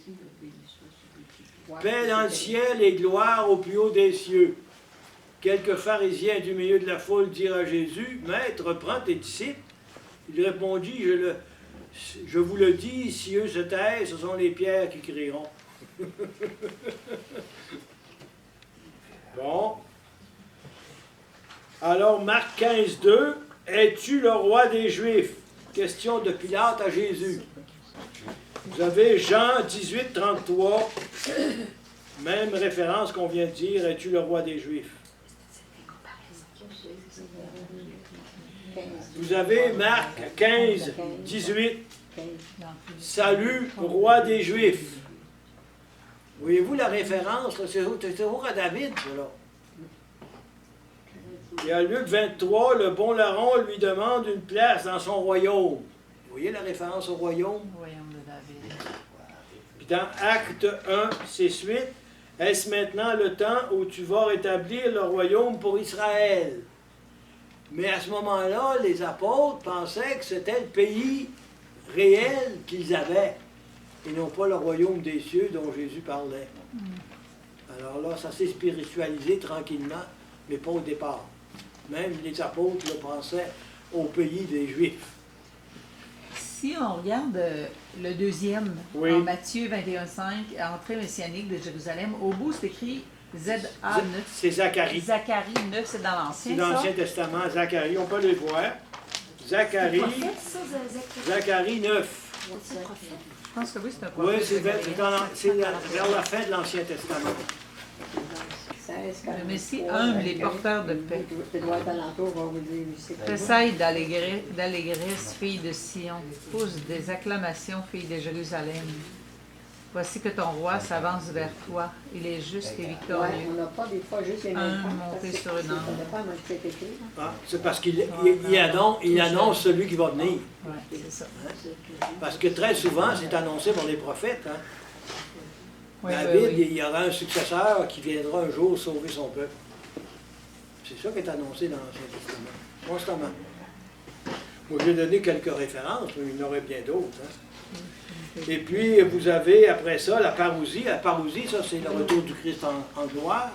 Paix dans le ciel et gloire au plus haut des cieux. Quelques pharisiens du milieu de la foule dirent à Jésus, Maître, prends tes disciples. Il répondit, je vous le dis, si eux se taisent, ce sont les pierres qui crieront. Bon. Alors, Marc 15, 2, es-tu le roi des Juifs? question de Pilate à Jésus. Vous avez Jean 18, 33, même référence qu'on vient de dire, es-tu le roi des Juifs? Vous avez Marc 15, 18, salut, roi des Juifs. Voyez-vous la référence? C'est toujours à David, ça, là. Et à Luc 23, le bon larron lui demande une place dans son royaume. Vous voyez la référence au royaume? Royaume de David. Puis dans Acte 1, c'est suite, est-ce maintenant le temps où tu vas rétablir le royaume pour Israël? Mais à ce moment-là, les apôtres pensaient que c'était le pays réel qu'ils avaient, et non pas le royaume des cieux dont Jésus parlait. Alors là, ça s'est spiritualisé tranquillement, mais pas au départ. Même les apôtres le pensaient au pays des Juifs. Si on regarde le deuxième, Oui. en Matthieu 21,5, entrée messianique de Jérusalem, au bout c'est écrit ZA9. C'est Zacharie. Zacharie 9, c'est dans C'est l'Ancien, dans ça? l'Ancien Testament, Zacharie, on peut le voir. Zacharie, Prophète, ça, Zacharie? Zacharie 9. C'est le prophète. Je pense que oui, c'est un Oui, prophète. c'est vers la fin de l'Ancien Testament. Le Messie humble les porteurs de paix. Tu dois être alentour, on va vous dire, c'est quoi. Tressaille d'allégresse, fille de Sion. Pousse des acclamations, fille de Jérusalem. Voici que ton roi s'avance vers toi. Il est juste et Ouais, victorieux. on n'a pas des fois juste les Un mêmes temps, monté parce que sur une ça âme. dépend de ce qui est écrit. Ah, c'est parce qu'il annonce celui qui va venir. Ouais, c'est ça. Parce que très souvent, c'est annoncé par les prophètes. Hein. Oui, David, oui, oui. il y aura un successeur qui viendra un jour sauver son peuple. C'est ça qui est annoncé dans l'Ancien Testament, constamment. Moi, j'ai donné quelques références, mais il y en aurait bien d'autres. Hein. Et puis, vous avez après ça la parousie. La parousie, ça, c'est le retour du Christ en gloire.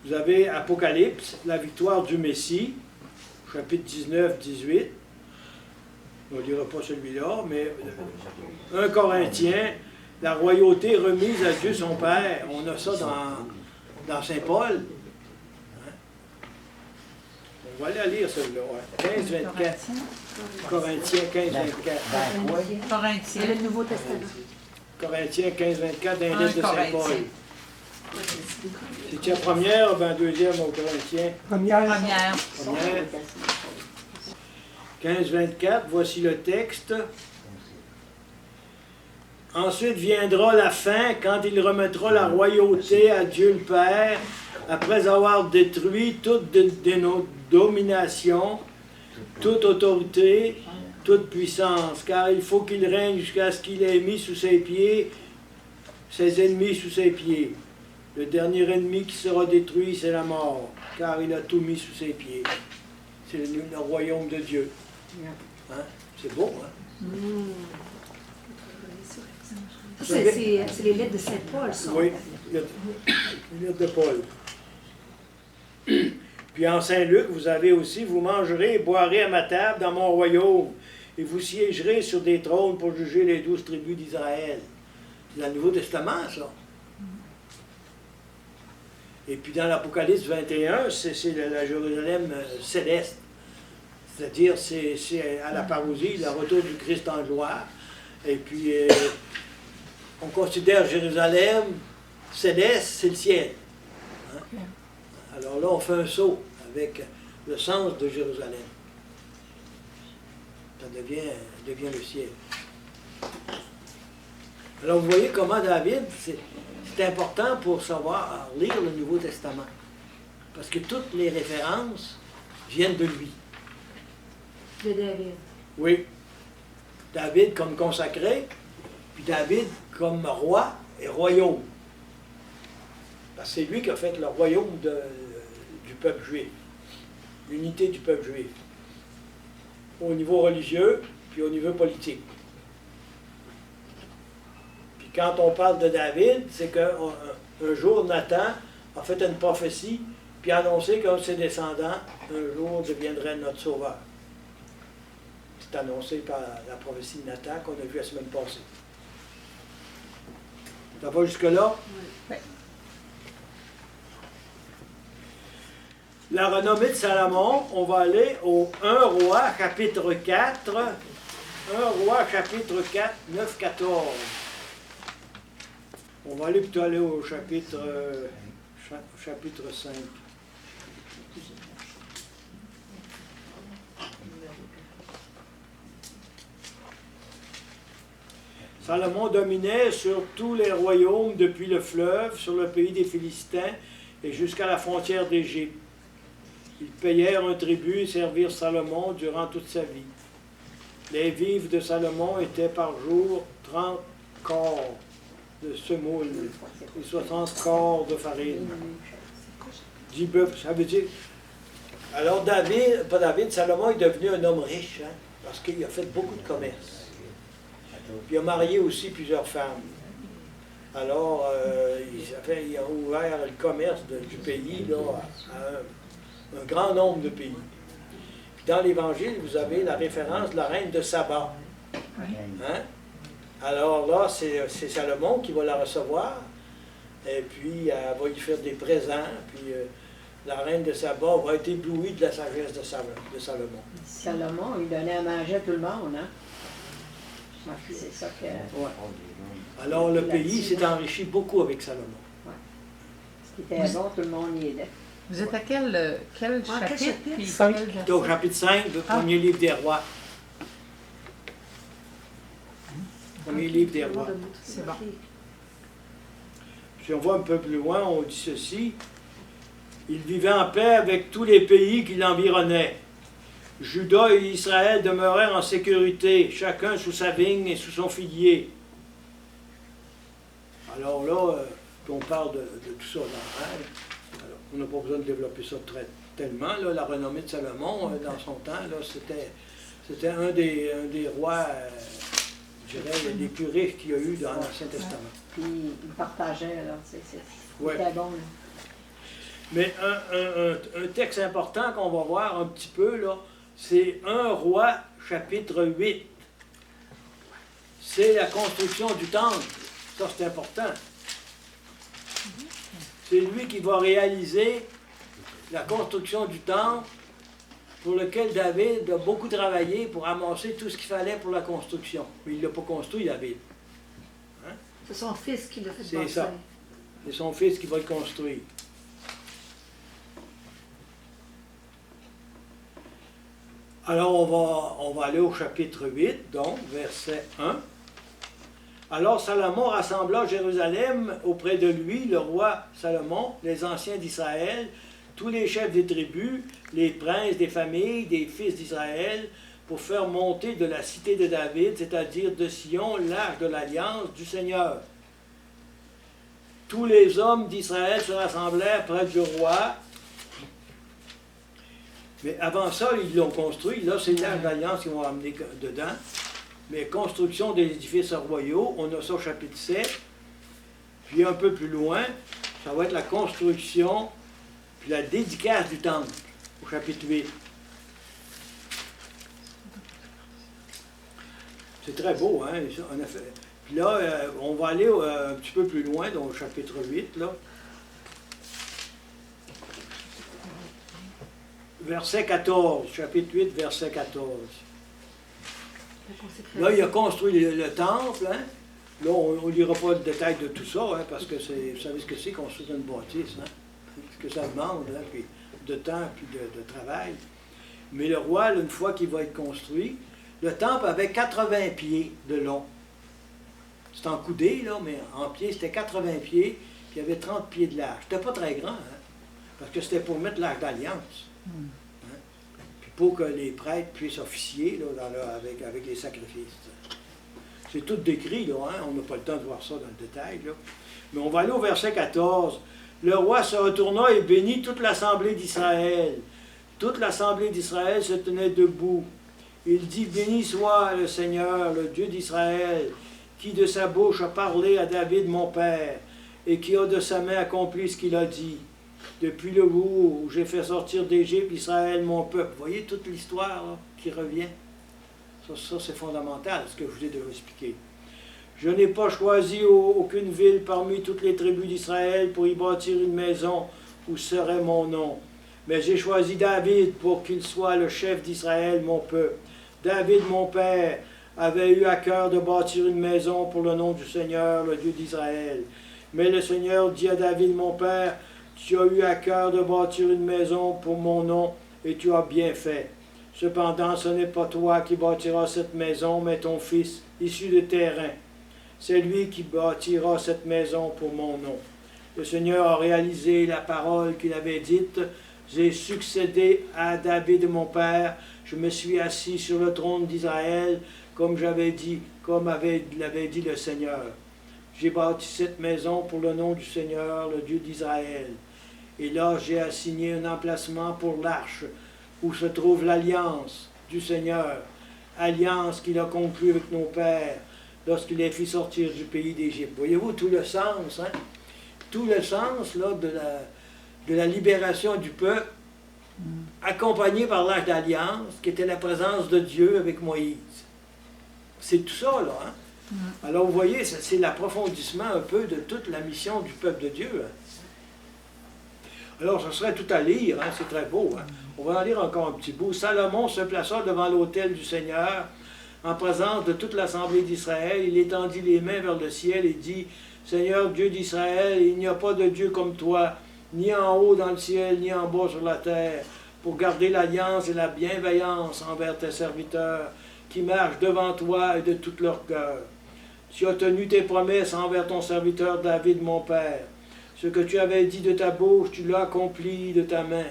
Vous avez Apocalypse, la victoire du Messie, chapitre 19, 18. On ne lira pas celui-là, mais 1 Corinthiens, la royauté remise à Dieu son Père. On a ça dans Saint Paul. Hein? On va aller à lire celui-là. Ouais. 15, 24. Corinthiens 15, 24. Corinthiens. Le Nouveau Testament. Corinthiens 15, 24 dans les 1 lettres de Saint Paul. Corinthiens. C'est la première, ben deuxième au Corinthiens. Première. Première. Première. 15, 24, voici le texte. Ensuite viendra la fin quand il remettra la royauté à Dieu le Père, après avoir détruit toute domination, toute autorité, toute puissance, car il faut qu'il règne jusqu'à ce qu'il ait mis sous ses pieds ses ennemis sous ses pieds. Le dernier ennemi qui sera détruit, c'est la mort, car il a tout mis sous ses pieds. C'est le royaume de Dieu. Hein? C'est beau, hein? C'est les lettres de Saint Paul, ça. Oui, les lettres de Paul. Puis en Saint-Luc, vous avez aussi, vous mangerez et boirez à ma table dans mon royaume, et vous siégerez sur des trônes pour juger les 12 tribus d'Israël. C'est dans le Nouveau Testament, ça. Et puis dans l'Apocalypse 21, c'est la Jérusalem céleste. C'est-à-dire, c'est à la parousie, le retour du Christ en gloire. Et puis, on considère Jérusalem céleste, c'est le ciel. Hein? Alors là, on fait un saut avec le sens de Jérusalem. Ça devient le ciel. Alors, vous voyez comment David, c'est important pour savoir lire le Nouveau Testament. Parce que toutes les références viennent de lui. De David. Oui. David comme consacré, puis David comme roi et royaume. Parce que c'est lui qui a fait le royaume du peuple juif. L'unité du peuple juif. Au niveau religieux, puis au niveau politique. Puis quand on parle de David, c'est qu'un jour, Nathan a fait une prophétie, puis a annoncé que ses descendants, un jour, deviendraient notre sauveur. C'est annoncé par la prophétie de Nathan qu'on a vue la semaine passée. Ça va jusque-là? Oui. La renommée de Salomon, on va aller au 1 Roi, chapitre 4. 1 Roi, chapitre 4, 9, 14. On va aller plutôt aller au chapitre 5. Salomon dominait sur tous les royaumes depuis le fleuve, sur le pays des Philistins et jusqu'à la frontière d'Égypte. Ils payèrent un tribut et servirent Salomon durant toute sa vie. Les vivres de Salomon étaient par jour 30 corps de semoule et 60 corps de farine. 10 bœufs, ça veut dire... Alors Salomon est devenu un homme riche, hein, parce qu'il a fait beaucoup de commerce. Puis il a marié aussi plusieurs femmes. Alors, il a ouvert le commerce du pays là, à un grand nombre de pays. Puis dans l'Évangile, vous avez la référence de la reine de Saba. Hein? Alors là, c'est Salomon qui va la recevoir. Et puis, elle va lui faire des présents. Puis, la reine de Saba va être éblouie de la sagesse de Salomon. Salomon, il donnait à manger à tout le monde, hein? C'est ça que... Ouais. Alors, le pays s'est enrichi beaucoup avec Salomon. Ce qui était bon, tout le monde y aidait. Vous êtes à quel chapitre? Puis 5. quel verset? Donc, chapitre 5, le premier livre des rois. Premier livre des rois. C'est bon. Si on va un peu plus loin, on dit ceci. Il vivait en paix avec tous les pays qui l'environnaient. Juda et Israël demeurèrent en sécurité, chacun sous sa vigne et sous son figuier. Alors là, on parle de tout ça. Alors, on n'a pas besoin de développer ça tellement. Là, la renommée de Salomon, dans son temps, c'était un des rois, je dirais, les plus riches qu'il y a eu dans l'Ancien Testament. Puis il partageait, alors, c'était Ouais. bon. Là. Mais un texte important qu'on va voir un petit peu, là, c'est 1 Roi, chapitre 8. C'est la construction du temple. Ça, c'est important. C'est lui qui va réaliser la construction du temple pour lequel David a beaucoup travaillé pour amasser tout ce qu'il fallait pour la construction. Mais il ne l'a pas construit, David. C'est son fils qui l'a fait C'est bâtir. ça. C'est son fils qui va le construire. Alors, on va aller au chapitre 8, donc, verset 1. Alors, Salomon rassembla Jérusalem auprès de lui, le roi Salomon, les anciens d'Israël, tous les chefs des tribus, les princes des familles, des fils d'Israël, pour faire monter de la cité de David, c'est-à-dire de Sion, l'arche de l'alliance du Seigneur. Tous les hommes d'Israël se rassemblèrent près du roi. Mais avant ça, ils l'ont construit. Là, c'est l'arche d'alliance qu'ils vont amener dedans. Mais construction des édifices royaux, on a ça au chapitre 7. Puis un peu plus loin, ça va être la construction, puis la dédicace du temple, au chapitre 8. C'est très beau, hein? En effet. Puis là, on va aller un petit peu plus loin, dans le chapitre 8, là. Verset 14, chapitre 8, verset 14. Là, il a construit le temple, hein? Là, on ne lira pas le détail de tout ça, hein, parce que vous savez ce que c'est construire une bâtisse, hein? Ce que ça demande, hein, puis de temps, puis de travail. Mais le roi, là, une fois qu'il va être construit, le temple avait 80 pieds de long. C'est en coudée, là, mais en pied, c'était 80 pieds, puis il y avait 30 pieds de large. C'était pas très grand, hein, parce que c'était pour mettre l'arche d'alliance. Hein, puis pour que les prêtres puissent officier là, avec les sacrifices. C'est tout décrit, là, hein, on n'a pas le temps de voir ça dans le détail. Là. Mais on va aller au verset 14. Le roi se retourna et bénit toute l'assemblée d'Israël. Toute l'assemblée d'Israël se tenait debout. Il dit, béni soit le Seigneur, le Dieu d'Israël, qui de sa bouche a parlé à David mon père, et qui a de sa main accompli ce qu'il a dit. Depuis le jour où j'ai fait sortir d'Égypte Israël, mon peuple. Vous voyez toute l'histoire là, qui revient. Ça c'est fondamental, ce que je vous ai déjà expliqué. Je n'ai pas choisi aucune ville parmi toutes les tribus d'Israël pour y bâtir une maison où serait mon nom. Mais j'ai choisi David pour qu'il soit le chef d'Israël, mon peuple. David, mon père, avait eu à cœur de bâtir une maison pour le nom du Seigneur, le Dieu d'Israël. Mais le Seigneur dit à David, mon père, tu as eu à cœur de bâtir une maison pour mon nom, et tu as bien fait. Cependant, ce n'est pas toi qui bâtiras cette maison, mais ton fils, issu de tes reins. C'est lui qui bâtira cette maison pour mon nom. Le Seigneur a réalisé la parole qu'il avait dite. J'ai succédé à David mon père. Je me suis assis sur le trône d'Israël, comme l'avait dit le Seigneur. J'ai bâti cette maison pour le nom du Seigneur, le Dieu d'Israël. Et là, j'ai assigné un emplacement pour l'arche, où se trouve l'alliance du Seigneur, alliance qu'il a conclue avec nos pères, lorsqu'il les fit sortir du pays d'Égypte. Voyez-vous tout le sens, hein? Tout le sens là, de la libération du peuple, accompagné par l'arche d'alliance, qui était la présence de Dieu avec Moïse. C'est tout ça, là. Hein? Alors, vous voyez, c'est l'approfondissement un peu de toute la mission du peuple de Dieu. Hein? Alors, ce serait tout à lire, hein? C'est très beau. Hein? On va en lire encore un petit bout. Salomon se plaça devant l'autel du Seigneur, en présence de toute l'assemblée d'Israël. Il étendit les mains vers le ciel et dit, « Seigneur Dieu d'Israël, il n'y a pas de Dieu comme toi, ni en haut dans le ciel, ni en bas sur la terre, pour garder l'alliance et la bienveillance envers tes serviteurs, qui marchent devant toi et de tout leur cœur. Tu as tenu tes promesses envers ton serviteur David, mon père. Ce que tu avais dit de ta bouche, tu l'as accompli de ta main,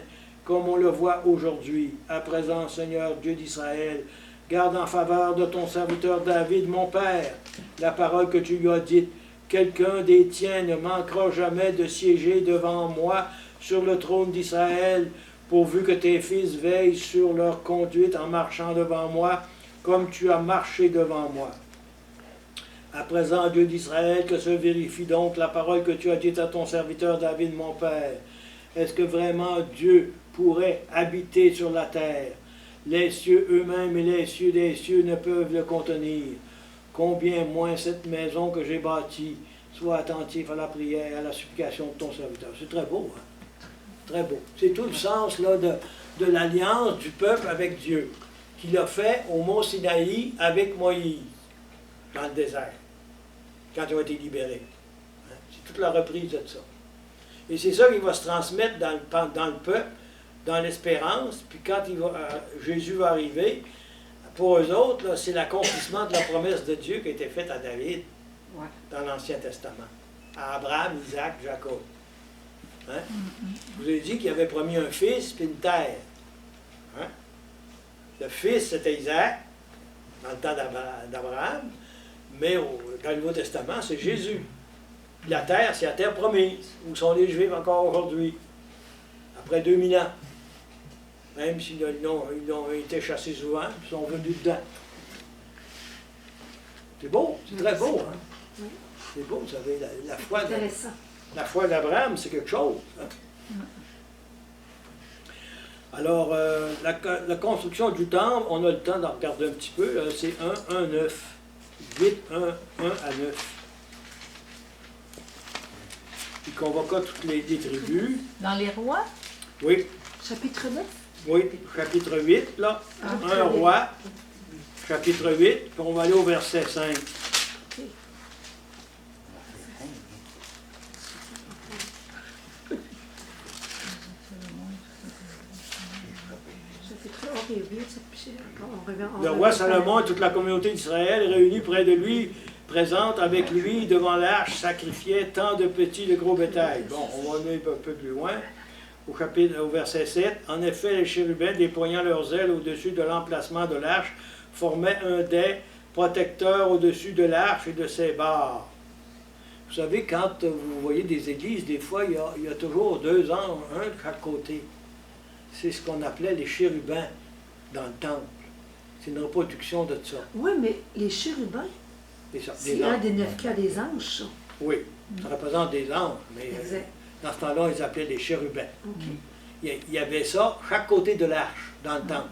comme on le voit aujourd'hui. À présent, Seigneur Dieu d'Israël, garde en faveur de ton serviteur David, mon père, la parole que tu lui as dite. Quelqu'un des tiens ne manquera jamais de siéger devant moi sur le trône d'Israël, pourvu que tes fils veillent sur leur conduite en marchant devant moi, comme tu as marché devant moi. À présent, Dieu d'Israël, que se vérifie donc la parole que tu as dite à ton serviteur David, mon père. Est-ce que vraiment Dieu pourrait habiter sur la terre? Les cieux eux-mêmes et les cieux des cieux ne peuvent le contenir. Combien moins cette maison que j'ai bâtie, sois attentif à la prière, à la supplication de ton serviteur. C'est très beau, hein? Très beau. C'est tout le sens là, de l'alliance du peuple avec Dieu, qu'il a fait au mont Sinaï avec Moïse, dans le désert, quand ils ont été libérés. Hein? C'est toute la reprise de ça. Et c'est ça qui va se transmettre dans le peuple, dans l'espérance, puis quand Jésus va arriver, pour eux autres, c'est l'accomplissement de la promesse de Dieu qui a été faite à David dans l'Ancien Testament, à Abraham, Isaac, Jacob. Hein? Je vous ai dit qu'il avait promis un fils puis une terre. Hein? Le fils, c'était Isaac, dans le temps d'Abraham, mais dans le Nouveau Testament, c'est Jésus. Puis la terre, c'est la terre promise, où sont les Juifs encore aujourd'hui, après 2000 ans. Même s'ils ont été chassés souvent, ils sont venus dedans. C'est beau, c'est très beau. Hein? Oui. C'est beau, vous savez, Intéressant. la foi d'Abraham, c'est quelque chose. Hein? Alors, la construction du temple, on a le temps d'en regarder un petit peu, c'est 1, 9. 8, 1 à 9. Il convoqua toutes les tribus. Dans les rois? Oui. Chapitre 9. Oui, chapitre 8, là. Ah, 1 roi, chapitre 8, puis on va aller au verset 5. Le roi Salomon et toute la communauté d'Israël, réunis près de lui, présente avec lui devant l'arche, sacrifiait tant de petits de gros bétail. Bon, on va aller un peu plus loin, au verset 7. En effet, les chérubins, déployant leurs ailes au-dessus de l'emplacement de l'arche, formaient un dais protecteur au-dessus de l'arche et de ses barres. Vous savez, quand vous voyez des églises, des fois, il y a toujours 2 anges, un de chaque côté. C'est ce qu'on appelait les chérubins dans le temple. C'est une reproduction de ça. Oui, mais les chérubins, c'est un des 9 cas des anges, ça. Oui, ça représente des anges, mais Exact. dans ce temps-là, ils appelaient les chérubins. OK. Il y avait ça, chaque côté de l'arche, dans le temple.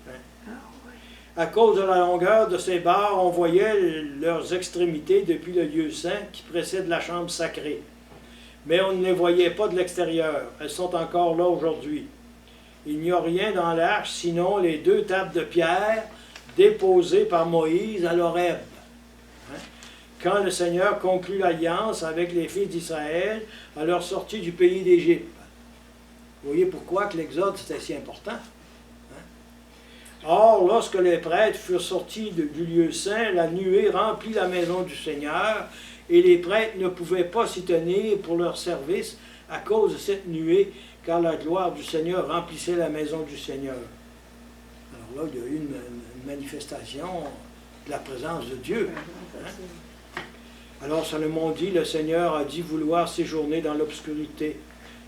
Ah, ouais. À cause de la longueur de ces barres, on voyait leurs extrémités depuis le lieu saint qui précède la chambre sacrée. Mais on ne les voyait pas de l'extérieur. Elles sont encore là aujourd'hui. il n'y a rien dans l'arche sinon les 2 tables de pierre déposées par Moïse à l'Horeb. Hein? Quand le Seigneur conclut l'alliance avec les fils d'Israël à leur sortie du pays d'Égypte. Vous voyez pourquoi que l'Exode c'était si important. Or, lorsque les prêtres furent sortis du lieu saint, la nuée remplit la maison du Seigneur, et les prêtres ne pouvaient pas s'y tenir pour leur service à cause de cette nuée, car la gloire du Seigneur remplissait la maison du Seigneur. Alors là, il y a eu une manifestation de la présence de Dieu. Hein? Alors Salomon dit, le Seigneur a dit vouloir séjourner dans l'obscurité.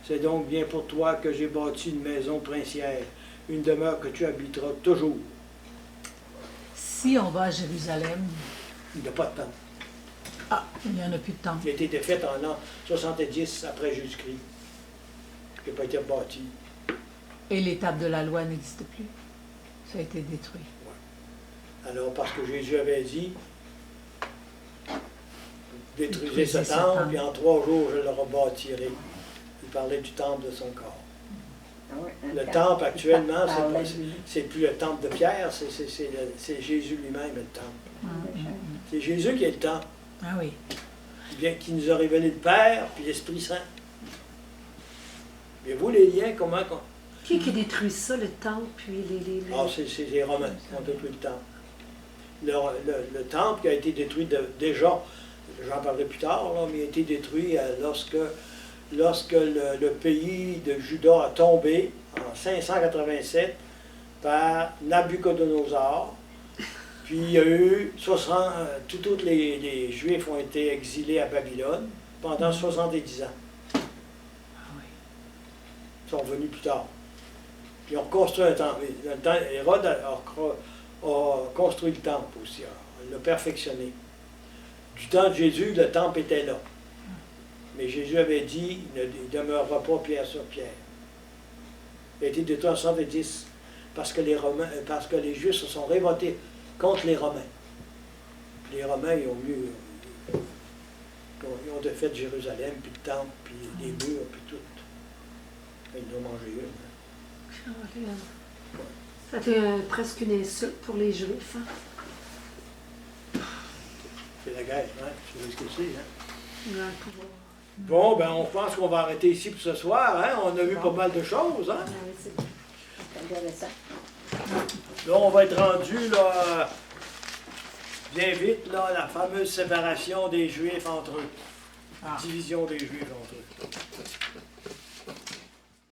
C'est donc bien pour toi que j'ai bâti une maison princière, une demeure que tu habiteras toujours. Si on va à Jérusalem, Il n'y a pas de temps. ah, il n'y en a plus de temps. Il a été défait en l'an 70 après Jésus-Christ. Il n'a pas été bâti. Et l'étape de la loi n'existe plus. Ça a été détruit. Alors, parce que Jésus avait dit, détruisez ce Détruisez ce temple, temple. et en 3 jours, je le rebâtirai. Il parlait du temple de son corps. Ah ouais, un Le temple, actuellement, Ah ouais, c'est plus le temple de Pierre, c'est Jésus lui-même, le temple. C'est Jésus qui est le temple, Ah oui. qui nous a révélé le Père, puis l'Esprit Saint. Mais vous, les liens, comment... Qui détruit ça, le temple, puis les... Ah, c'est les Romains qui ont détruit le temple. Le temple qui a été détruit déjà, j'en parlerai plus tard, là, mais il a été détruit lorsque le pays de Juda a tombé en 587 par Nabucodonosor. Puis il y a eu tous les Juifs ont été exilés à Babylone pendant 70 ans. Ah oui. Ils sont revenus plus tard. Ils ont construit un temple. Hérode a construit le temple aussi. Il l'a perfectionné. Du temps de Jésus, le temple était là. Mais Jésus avait dit, il ne demeurera pas pierre sur pierre. Il a été détruit en 70 parce que les Juifs se sont révoltés contre les Romains. Les Romains, ils ont défait Jérusalem, puis le temple, puis les murs, puis tout. Ils en ont mangé une. Ça a été presque une insulte pour les Juifs. Hein? C'est la guerre, hein? C'est ce que c'est, hein? Ouais, pour- Bon, ben on pense qu'on va arrêter ici pour ce soir, hein? On a vu pas mal de choses, hein? Ah oui, c'est bon. C'est intéressant. Là, on va être rendu, là, bien vite, là, la fameuse séparation des Juifs entre eux. Ah. Division des Juifs entre eux.